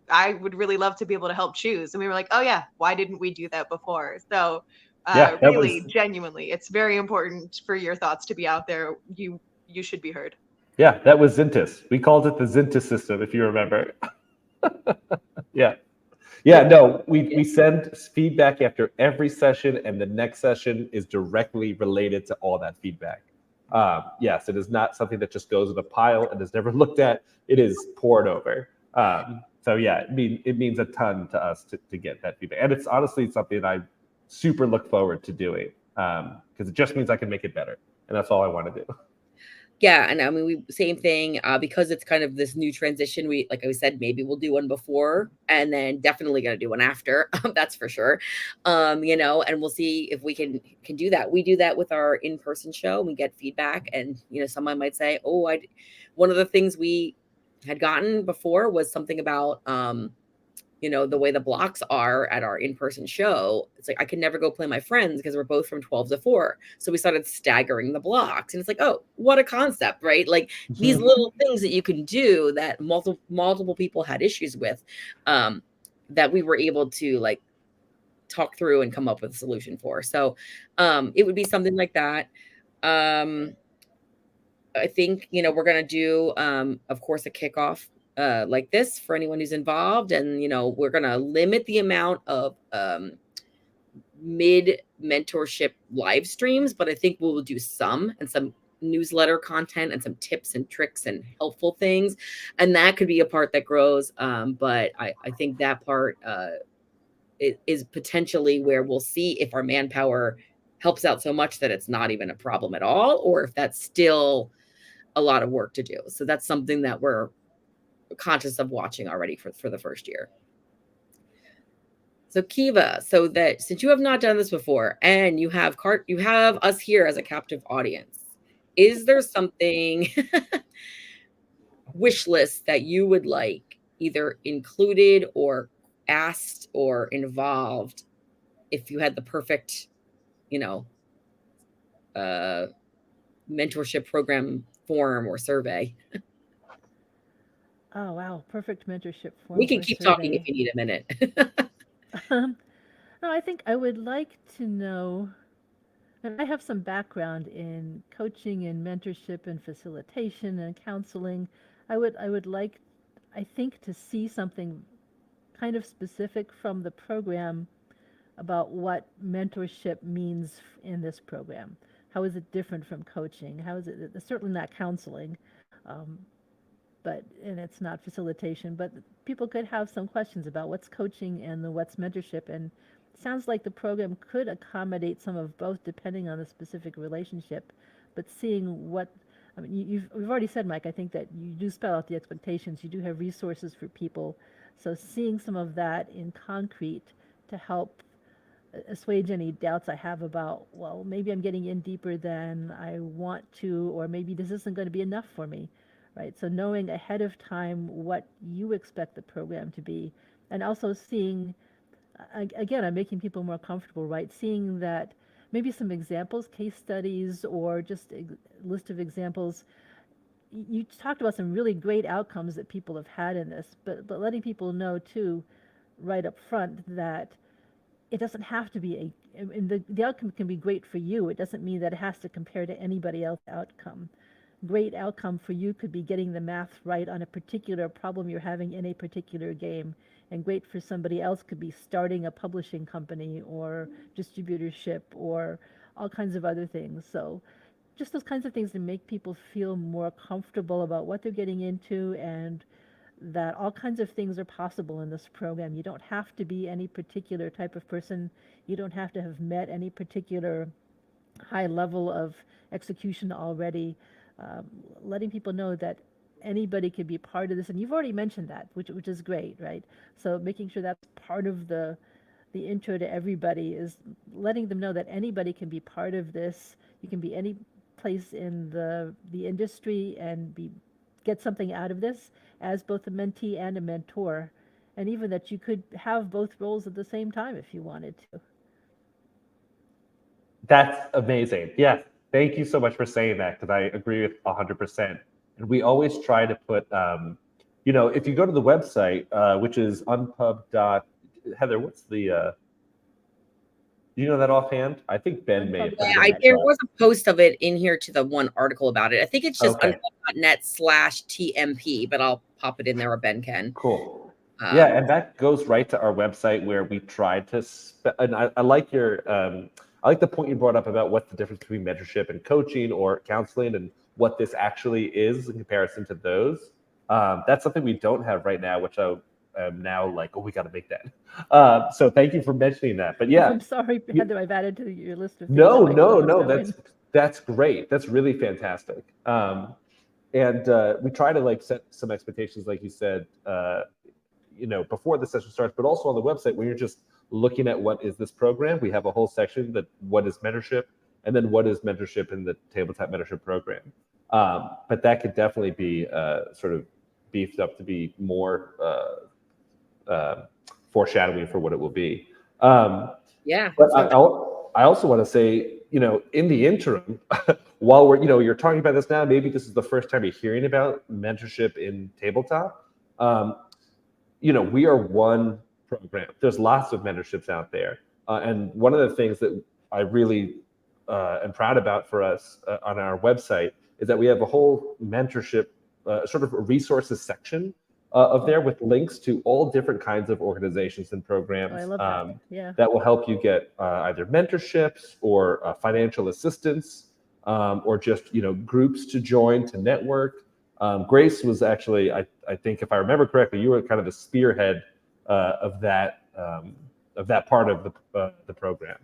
Speaker 1: I would really love to be able to help choose. And we were like, oh yeah, why didn't we do that before? So
Speaker 4: Yeah, that
Speaker 1: really,
Speaker 4: was
Speaker 1: genuinely, it's very important for your thoughts to be out there. You should be heard.
Speaker 4: Yeah, that was Zintis. We called it the Zintis system, if you remember. Yeah. Yeah, no, we send feedback after every session, and the next session is directly related to all that feedback. Yes, it is not something that just goes in a pile and is never looked at. It is poured over. So yeah, it means a ton to us to get that feedback. And it's honestly something I super look forward to doing, because it just means I can make it better. And that's all I want to do.
Speaker 2: Yeah, and I mean, we same thing, because it's kind of this new transition. We, like I said, maybe we'll do one before, and then definitely gonna do one after. That's for sure. And we'll see if we can do that. We do that with our in-person show. We get feedback, and someone might say, "Oh, one of the things we had gotten before was something about the way the blocks are at our in-person show. It's like I could never go play my friends because we're both from 12 to 4. So we started staggering the blocks. And it's like, oh, what a concept, right? Like these little things that you can do that multiple people had issues with, that we were able to like talk through and come up with a solution for. So it would be something like that. I think, we're going to do, of course, a kickoff like this for anyone who's involved. And, we're going to limit the amount of mid mentorship live streams, but I think we'll do some newsletter content and some tips and tricks and helpful things. And that could be a part that grows. But I think that part is potentially where we'll see if our manpower helps out so much that it's not even a problem at all, or if that's still a lot of work to do. So that's something that we're conscious of watching already for the first year. So Kiva, so that since you have not done this before and you have us here as a captive audience, is there something wish list that you would like either included or asked or involved if you had the perfect, mentorship program form or survey?
Speaker 3: Oh wow, perfect mentorship form.
Speaker 2: We can keep talking if you need a minute.
Speaker 3: No, I think I would like to know, and I have some background in coaching and mentorship and facilitation and counseling. I would like, I think, to see something kind of specific from the program about what mentorship means in this program. How is it different from coaching? How is it? It's certainly not counseling, and it's not facilitation. But people could have some questions about what's coaching and what's mentorship. And it sounds like the program could accommodate some of both, depending on the specific relationship. But seeing what, I mean, we've already said, Mike, I think that you do spell out the expectations. You do have resources for people. So seeing some of that in concrete to help assuage any doubts I have about, well, maybe I'm getting in deeper than I want to, or maybe this isn't going to be enough for me, right? So knowing ahead of time what you expect the program to be, and also seeing, again, I'm making people more comfortable, right? Seeing that maybe some examples, case studies, or just a list of examples. You talked about some really great outcomes that people have had in this, but letting people know too, right up front, that it doesn't have to be and the outcome can be great for you. It doesn't mean that it has to compare to anybody else's outcome. Great outcome for you could be getting the math right on a particular problem you're having in a particular game. And great for somebody else could be starting a publishing company or distributorship or all kinds of other things. So just those kinds of things to make people feel more comfortable about what they're getting into, and that all kinds of things are possible in this program. You don't have to be any particular type of person. You don't have to have met any particular high level of execution already. Letting people know that anybody can be part of this, and you've already mentioned that, which is great, right? So making sure that's part of the intro to everybody is letting them know that anybody can be part of this. You can be any place in the industry and get something out of this as both a mentee and a mentor, and even that you could have both roles at the same time if you wanted to.
Speaker 4: That's amazing. Yes. Thank you so much for saying that, because I agree with 100%. And we always try to put, if you go to the website, which is unpub. Heather, what's the, do you know that offhand? I think Ben may have put it in the
Speaker 2: there
Speaker 4: chat.
Speaker 2: was a post of it in here to the one article about it. I think it's just
Speaker 4: Okay.
Speaker 2: unpub.net/TMP, but I'll pop it in there, or Ben can.
Speaker 4: Cool. Yeah, and that goes right to our website, where we tried to, and I like I like the point you brought up about what's the difference between mentorship and coaching or counseling, and what this actually is in comparison to those. That's something we don't have right now, which I am now like, oh, we got to make that. So thank you for mentioning that. But yeah,
Speaker 3: I'm sorry, Heather, I've added to your list of things.
Speaker 4: No, that's great. That's really fantastic. And we try to like set some expectations, like you said, before the session starts, but also on the website, when you're just looking at what is this program, we have a whole section that what is mentorship, and then what is mentorship in the Tabletop Mentorship Program. But that could definitely be sort of beefed up to be more foreshadowing for what it will be.
Speaker 2: Yeah.
Speaker 4: But I also want to say, in the interim, while we're, you're talking about this now, maybe this is the first time you're hearing about mentorship in Tabletop. We are one program. There's lots of mentorships out there. And one of the things that I really am proud about for us on our website is that we have a whole mentorship sort of a resources section of there, with links to all different kinds of organizations and programs.
Speaker 3: I love that. Yeah.
Speaker 4: That will help you get either mentorships or financial assistance, or just groups to join to network. Grace was actually, I think, if I remember correctly, you were kind of the spearhead of that part of the program.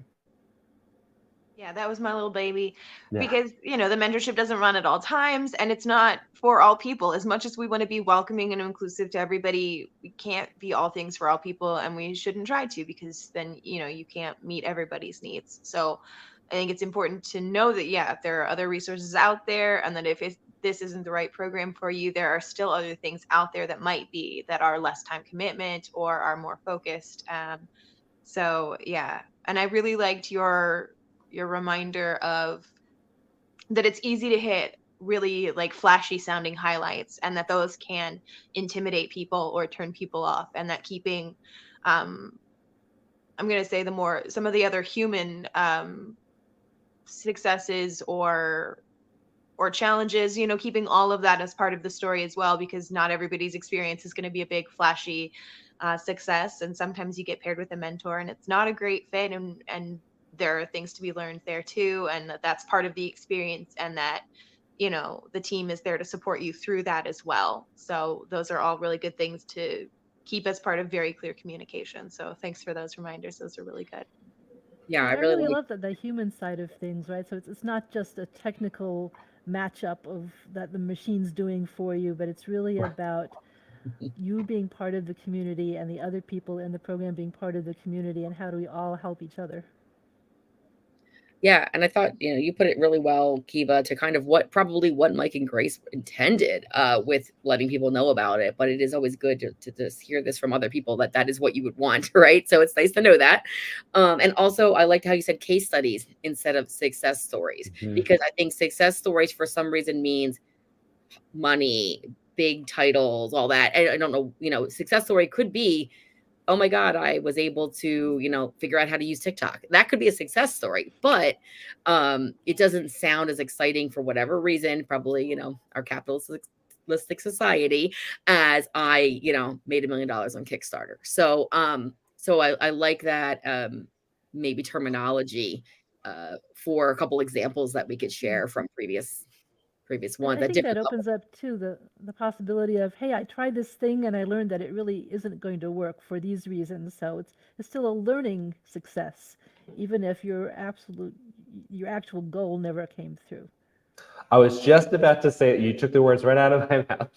Speaker 1: Yeah, that was my little baby.
Speaker 4: Yeah.
Speaker 1: Because, the mentorship doesn't run at all times, and it's not for all people. As much as we want to be welcoming and inclusive to everybody, we can't be all things for all people, and we shouldn't try to, because then, you can't meet everybody's needs. So I think it's important to know that, yeah, there are other resources out there, and that if this isn't the right program for you, there are still other things out there that might be, that are less time commitment or are more focused. So yeah, and I really liked your reminder of that it's easy to hit really like flashy sounding highlights, and that those can intimidate people or turn people off, and that keeping I'm going to say some of the other human successes or challenges, keeping all of that as part of the story as well, because not everybody's experience is going to be a big flashy success, and sometimes you get paired with a mentor and it's not a great fit, and there are things to be learned there too, and that's part of the experience, and that the team is there to support you through that as well. So those are all really good things to keep as part of very clear communication. So thanks for those reminders. Those are really good.
Speaker 2: Yeah,
Speaker 3: I really love that, the human side of things, right? So it's not just a technical matchup of that the machine's doing for you, but it's really about you being part of the community and the other people in the program being part of the community, and how do we all help each other.
Speaker 2: Yeah, and I thought, you put it really well, Kiva, to kind of what Mike and Grace intended with letting people know about it. But it is always good to just hear this from other people, that is what you would want, right? So it's nice to know that. And also, I liked how you said case studies instead of success stories, because I think success stories for some reason means money, big titles, all that. I don't know, success story could be, oh my God, I was able to, figure out how to use TikTok. That could be a success story, but it doesn't sound as exciting for whatever reason, probably, our capitalistic society, as I, made $1 million on Kickstarter. So, I like that maybe terminology for a couple examples that we could share from previous ones.
Speaker 3: I think that opens up too the possibility of, hey, I tried this thing and I learned that it really isn't going to work for these reasons. So it's still a learning success, even if your actual goal never came through.
Speaker 4: I was just about to say it. You took the words right out of my mouth.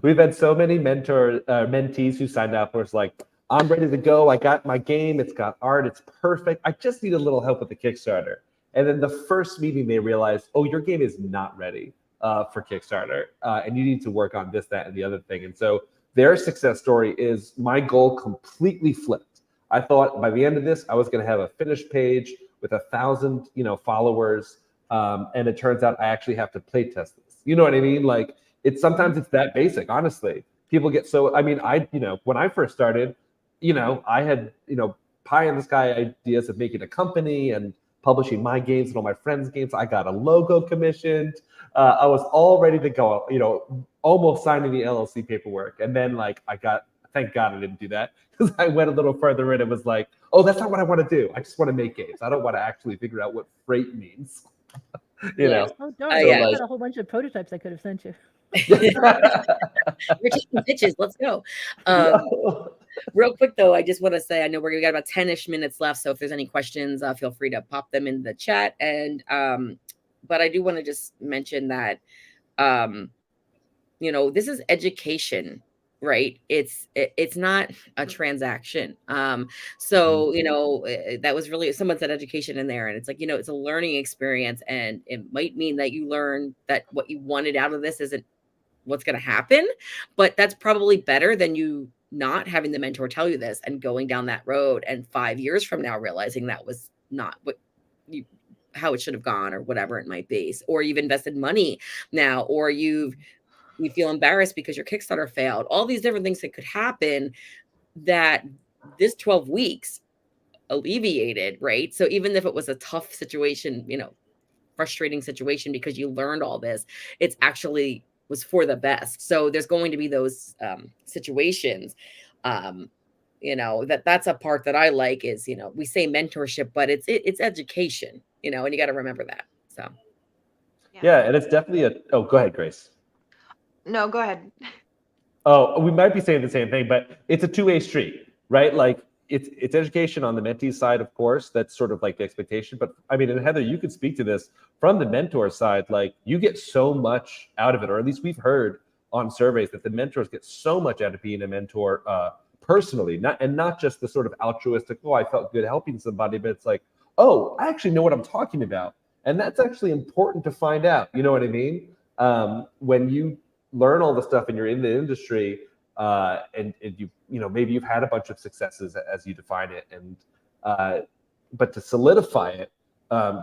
Speaker 4: We've had so many mentees who signed up where it's like, I'm ready to go. I got my game. It's got art. It's perfect. I just need a little help with the Kickstarter. And then the first meeting, they realized, oh, your game is not ready for Kickstarter. And you need to work on this, that, and the other thing. And so their success story is my goal completely flipped. I thought by the end of this, I was going to have a finished page with 1,000, followers. And it turns out I actually have to play test this. You know what I mean? Like sometimes it's that basic, honestly. People get so, when I first started, I had, pie in the sky ideas of making a company and publishing my games and all my friends' games. I got a logo commissioned. I was all ready to go, almost signing the LLC paperwork. And then thank God I didn't do that, because I went a little further in and was like, oh, that's not what I want to do. I just want to make games. I don't want to actually figure out what freight means. you know.
Speaker 3: Oh darn!
Speaker 2: Oh,
Speaker 3: I
Speaker 2: yeah.
Speaker 3: had a whole bunch of prototypes I could have sent you.
Speaker 2: We're taking pitches. Let's go. Real quick though, I just want to say, I know we got about 10-ish minutes left, so if there's any questions, feel free to pop them in the chat. And but I do want to just mention that this is education, right? It's not a transaction. So that was really, someone said education in there, and it's like, it's a learning experience, and it might mean that you learn that what you wanted out of this isn't what's going to happen, but that's probably better than you not having the mentor tell you this and going down that road, and 5 years from now realizing that was not how it should have gone, or whatever it might be. Or you've invested money now, or you feel embarrassed because your Kickstarter failed. All these different things that could happen that this 12 weeks alleviated, right? So even if it was a tough situation, frustrating situation, because you learned all this, it's actually was for the best. So there's going to be those situations. That's a part that I like is, we say mentorship, but it's education, and you got to remember that. So.
Speaker 4: Yeah. And it's definitely oh, go ahead, Grace.
Speaker 1: No, go ahead.
Speaker 4: Oh, we might be saying the same thing, but it's a two-way street, right? Like it's education on the mentee side, of course. That's sort of like the expectation. But I mean, and Heather, you could speak to this from the mentor side. Like you get so much out of it, or at least we've heard on surveys that the mentors get so much out of being a mentor personally, not just the sort of altruistic, oh, I felt good helping somebody, but it's like, oh, I actually know what I'm talking about. And that's actually important to find out. You know what I mean? When you learn all the stuff and you're in the industry, and you maybe you've had a bunch of successes as you define it, and but to solidify it,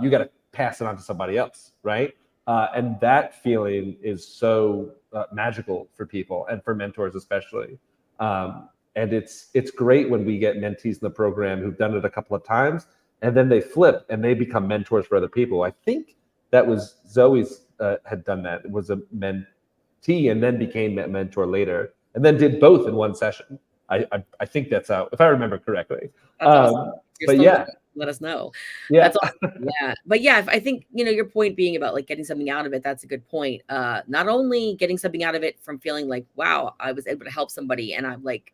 Speaker 4: you got to pass it on to somebody else, right? And that feeling is so magical for people and for mentors especially. And it's great when we get mentees in the program who've done it a couple of times and then they flip and they become mentors for other people. I think that was Zoe's had done that. It was a mentee and then became a mentor later, and then did both in one session. I think that's how, if I remember correctly.
Speaker 2: Awesome.
Speaker 4: But yeah,
Speaker 2: let us know.
Speaker 4: Yeah.
Speaker 2: That's awesome. Yeah. But yeah, I think, your point being about like getting something out of it, that's a good point. Not only getting something out of it from feeling like, wow, I was able to help somebody, and I'm like,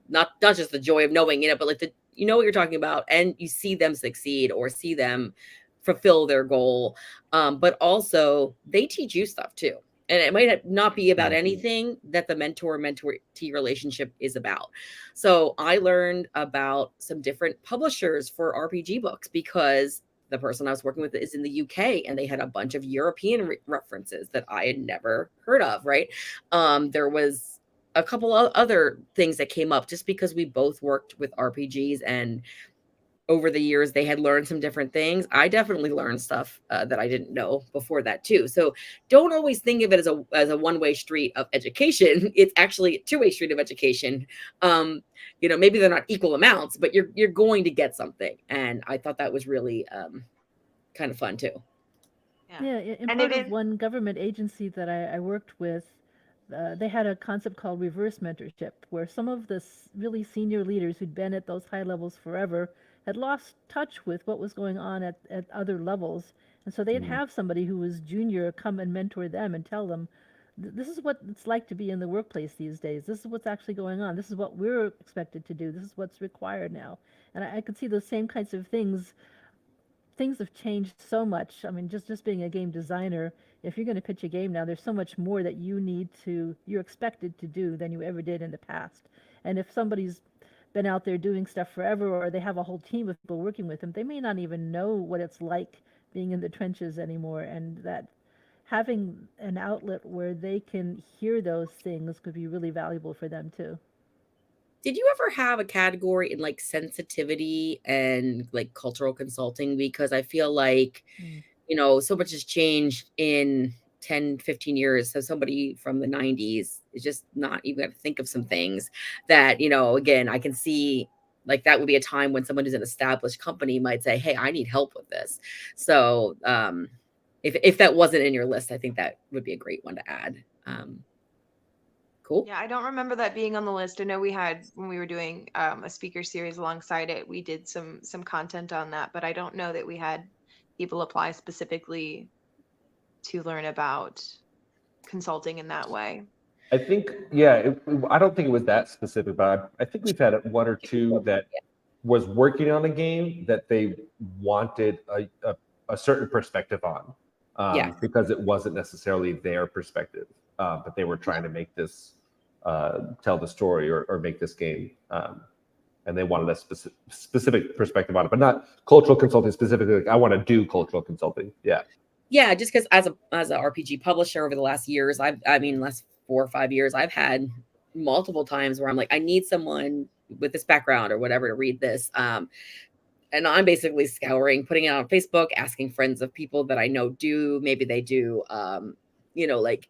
Speaker 2: not just the joy of knowing, but like what you're talking about, and you see them succeed or see them fulfill their goal. But also they teach you stuff too. And it might not be about anything that the mentor-mentee relationship is about. So I learned about some different publishers for RPG books because the person I was working with is in the UK, and they had a bunch of European references that I had never heard of, right? There was a couple of other things that came up just because we both worked with RPGs, and over the years they had learned some different things. I definitely learned stuff that I didn't know before that too. So don't always think of it as a one-way street of education. It's actually a two-way street of education. Maybe they're not equal amounts, but you're going to get something. And I thought that was really kind of fun too.
Speaker 3: Yeah, in part of one government agency that I worked with, they had a concept called reverse mentorship, where some of the really senior leaders who'd been at those high levels forever had lost touch with what was going on at other levels. And so they'd have somebody who was junior come and mentor them and tell them, this is what it's like to be in the workplace these days. This is what's actually going on. This is what we're expected to do. This is what's required now. And I could see those same kinds of things things have changed so much. I mean, just being a game designer, if you're going to pitch a game now, there's so much more that you're expected to do than you ever did in the past. And if somebody's been out there doing stuff forever, or they have a whole team of people working with them, they may not even know what it's like being in the trenches anymore. And that having an outlet where they can hear those things could be really valuable for them too.
Speaker 2: Did you ever have a category in like sensitivity and like cultural consulting? Because I feel like, so much has changed in 10, 15 years. So somebody from the 90s is just not even going to think of some things that, again, I can see like that would be a time when someone who's an established company might say, hey, I need help with this. So if that wasn't in your list, I think that would be a great one to add. Cool.
Speaker 1: Yeah, I don't remember that being on the list. I know we had, when we were doing a speaker series alongside it, we did some content on that, but I don't know that we had people apply specifically to learn about consulting in that way.
Speaker 4: I think, yeah, I don't think it was that specific, but I think we've had one or two that was working on a game that they wanted a certain perspective on, because it wasn't necessarily their perspective, but they were trying to make this, tell the story or make this game, and they wanted a specific perspective on it, but not cultural consulting specifically. Like, I want to do cultural consulting. Yeah,
Speaker 2: just because as a RPG publisher over the last years, last 4 or 5 years, I've had multiple times where I'm like, I need someone with this background or whatever to read this. And I'm basically scouring, putting it on Facebook, asking friends of people that I know maybe they do, like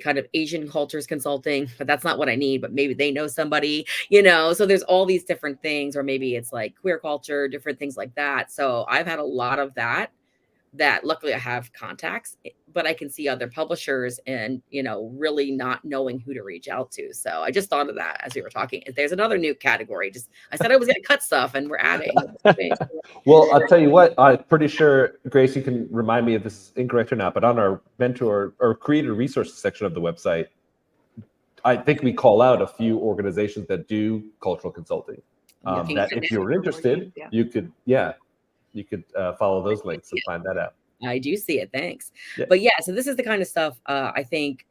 Speaker 2: kind of Asian cultures consulting, but that's not what I need, but maybe they know somebody, so there's all these different things, or maybe it's like queer culture, different things like that. So I've had a lot of that luckily I have contacts, but I can see other publishers and, really not knowing who to reach out to. So I just thought of that as we were talking. There's another new category. I said I was going to cut stuff and we're adding.
Speaker 4: Well, I'll tell you what, I'm pretty sure, Grace, you can remind me if this is incorrect or not, but on our mentor or creator resources section of the website, I think we call out a few organizations that do cultural consulting. That if you're interested, you could follow those links and find that out.
Speaker 2: I do see it. Thanks. Yeah. But so this is the kind of stuff I think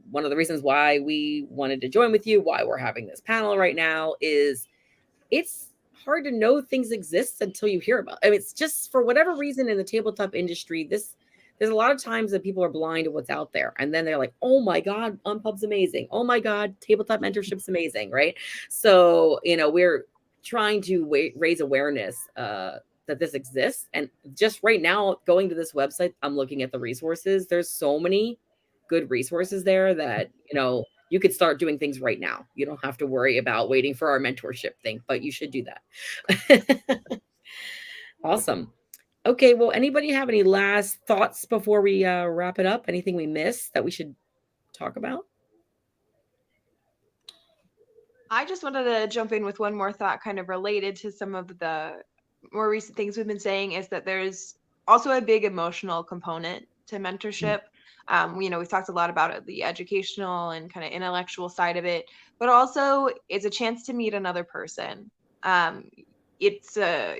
Speaker 2: one of the reasons why we wanted to join with you, why we're having this panel right now, is it's hard to know things exist until you hear about it. I mean, it's just for whatever reason in the tabletop industry, there's a lot of times that people are blind to what's out there. And then they're like, oh my God, Unpub's amazing. Oh my God, tabletop mentorship's amazing, right? So, we're trying to raise awareness that this exists. And just right now, going to this website, I'm looking at the resources. There's so many good resources there that, you could start doing things right now. You don't have to worry about waiting for our mentorship thing, but you should do that. Awesome. Okay. Well, anybody have any last thoughts before we wrap it up? Anything we missed that we should talk about?
Speaker 1: I just wanted to jump in with one more thought kind of related to some of the more recent things we've been saying, is that there's also a big emotional component to mentorship. We've talked a lot about the educational and kind of intellectual side of it, but also it's a chance to meet another person. It's a,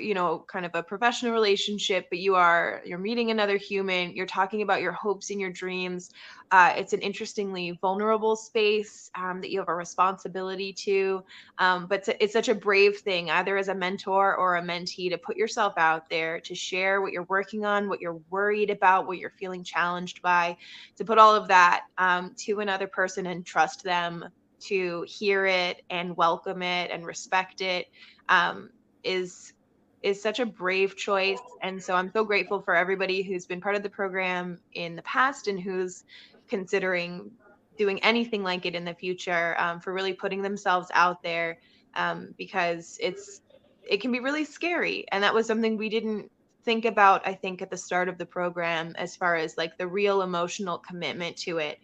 Speaker 1: kind of a professional relationship, but you're meeting another human, you're talking about your hopes and your dreams. It's an interestingly vulnerable space that you have a responsibility to, but it's such a brave thing, either as a mentor or a mentee, to put yourself out there, to share what you're working on, what you're worried about, what you're feeling challenged by, to put all of that to another person and trust them to hear it and welcome it and respect it. Is such a brave choice. And so I'm so grateful for everybody who's been part of the program in the past and who's considering doing anything like it in the future, for really putting themselves out there, because it can be really scary. And that was something we didn't think about, I think, at the start of the program, as far as like the real emotional commitment to it.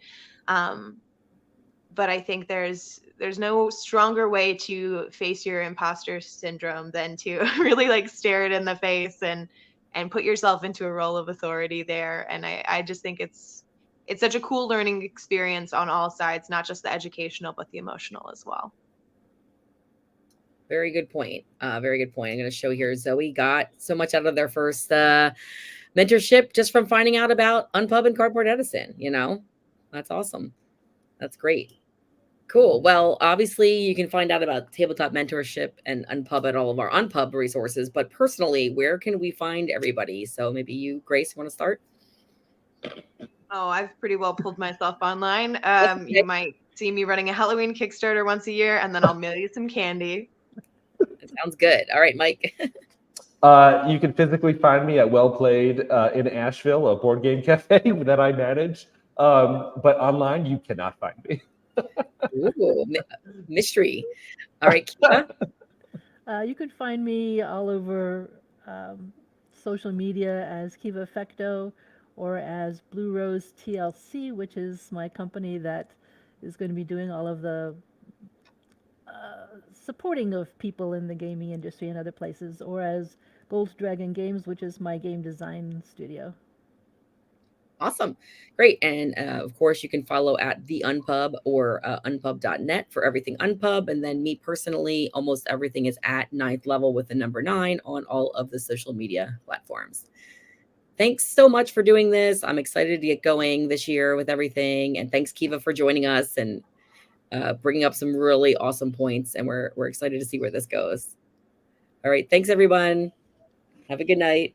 Speaker 1: But I think there's no stronger way to face your imposter syndrome than to really like stare it in the face and put yourself into a role of authority there. And I just think it's such a cool learning experience on all sides, not just the educational, but the emotional as well.
Speaker 2: Very good point. Very good point. I'm going to show here Zoe got so much out of their first mentorship just from finding out about Unpub and Cardboard Edison. You know, that's awesome. That's great. Cool. Well, obviously, you can find out about Tabletop Mentorship and Unpub at all of our Unpub resources. But personally, where can we find everybody? So maybe you, Grace, want to start?
Speaker 1: Oh, I've pretty well pulled myself online. You might see me running a Halloween Kickstarter once a year, and then I'll mail you some candy.
Speaker 2: That sounds good. All right, Mike.
Speaker 4: You can physically find me at Well Played in Asheville, a board game cafe that I manage. But online, you cannot find me.
Speaker 2: Ooh, mystery. All right, Kiva.
Speaker 3: You can find me all over social media as Kiva Fecto or as Blue Rose TLC, which is my company that is going to be doing all of the supporting of people in the gaming industry and other places, or as Gold Dragon Games, which is my game design studio.
Speaker 2: Awesome. Great. And of course, you can follow at the Unpub or unpub.net for everything Unpub. And then me personally, almost everything is at 9th level with the number 9 on all of the social media platforms. Thanks so much for doing this. I'm excited to get going this year with everything. And thanks, Kiva, for joining us and bringing up some really awesome points. And we're excited to see where this goes. All right. Thanks, everyone. Have a good night.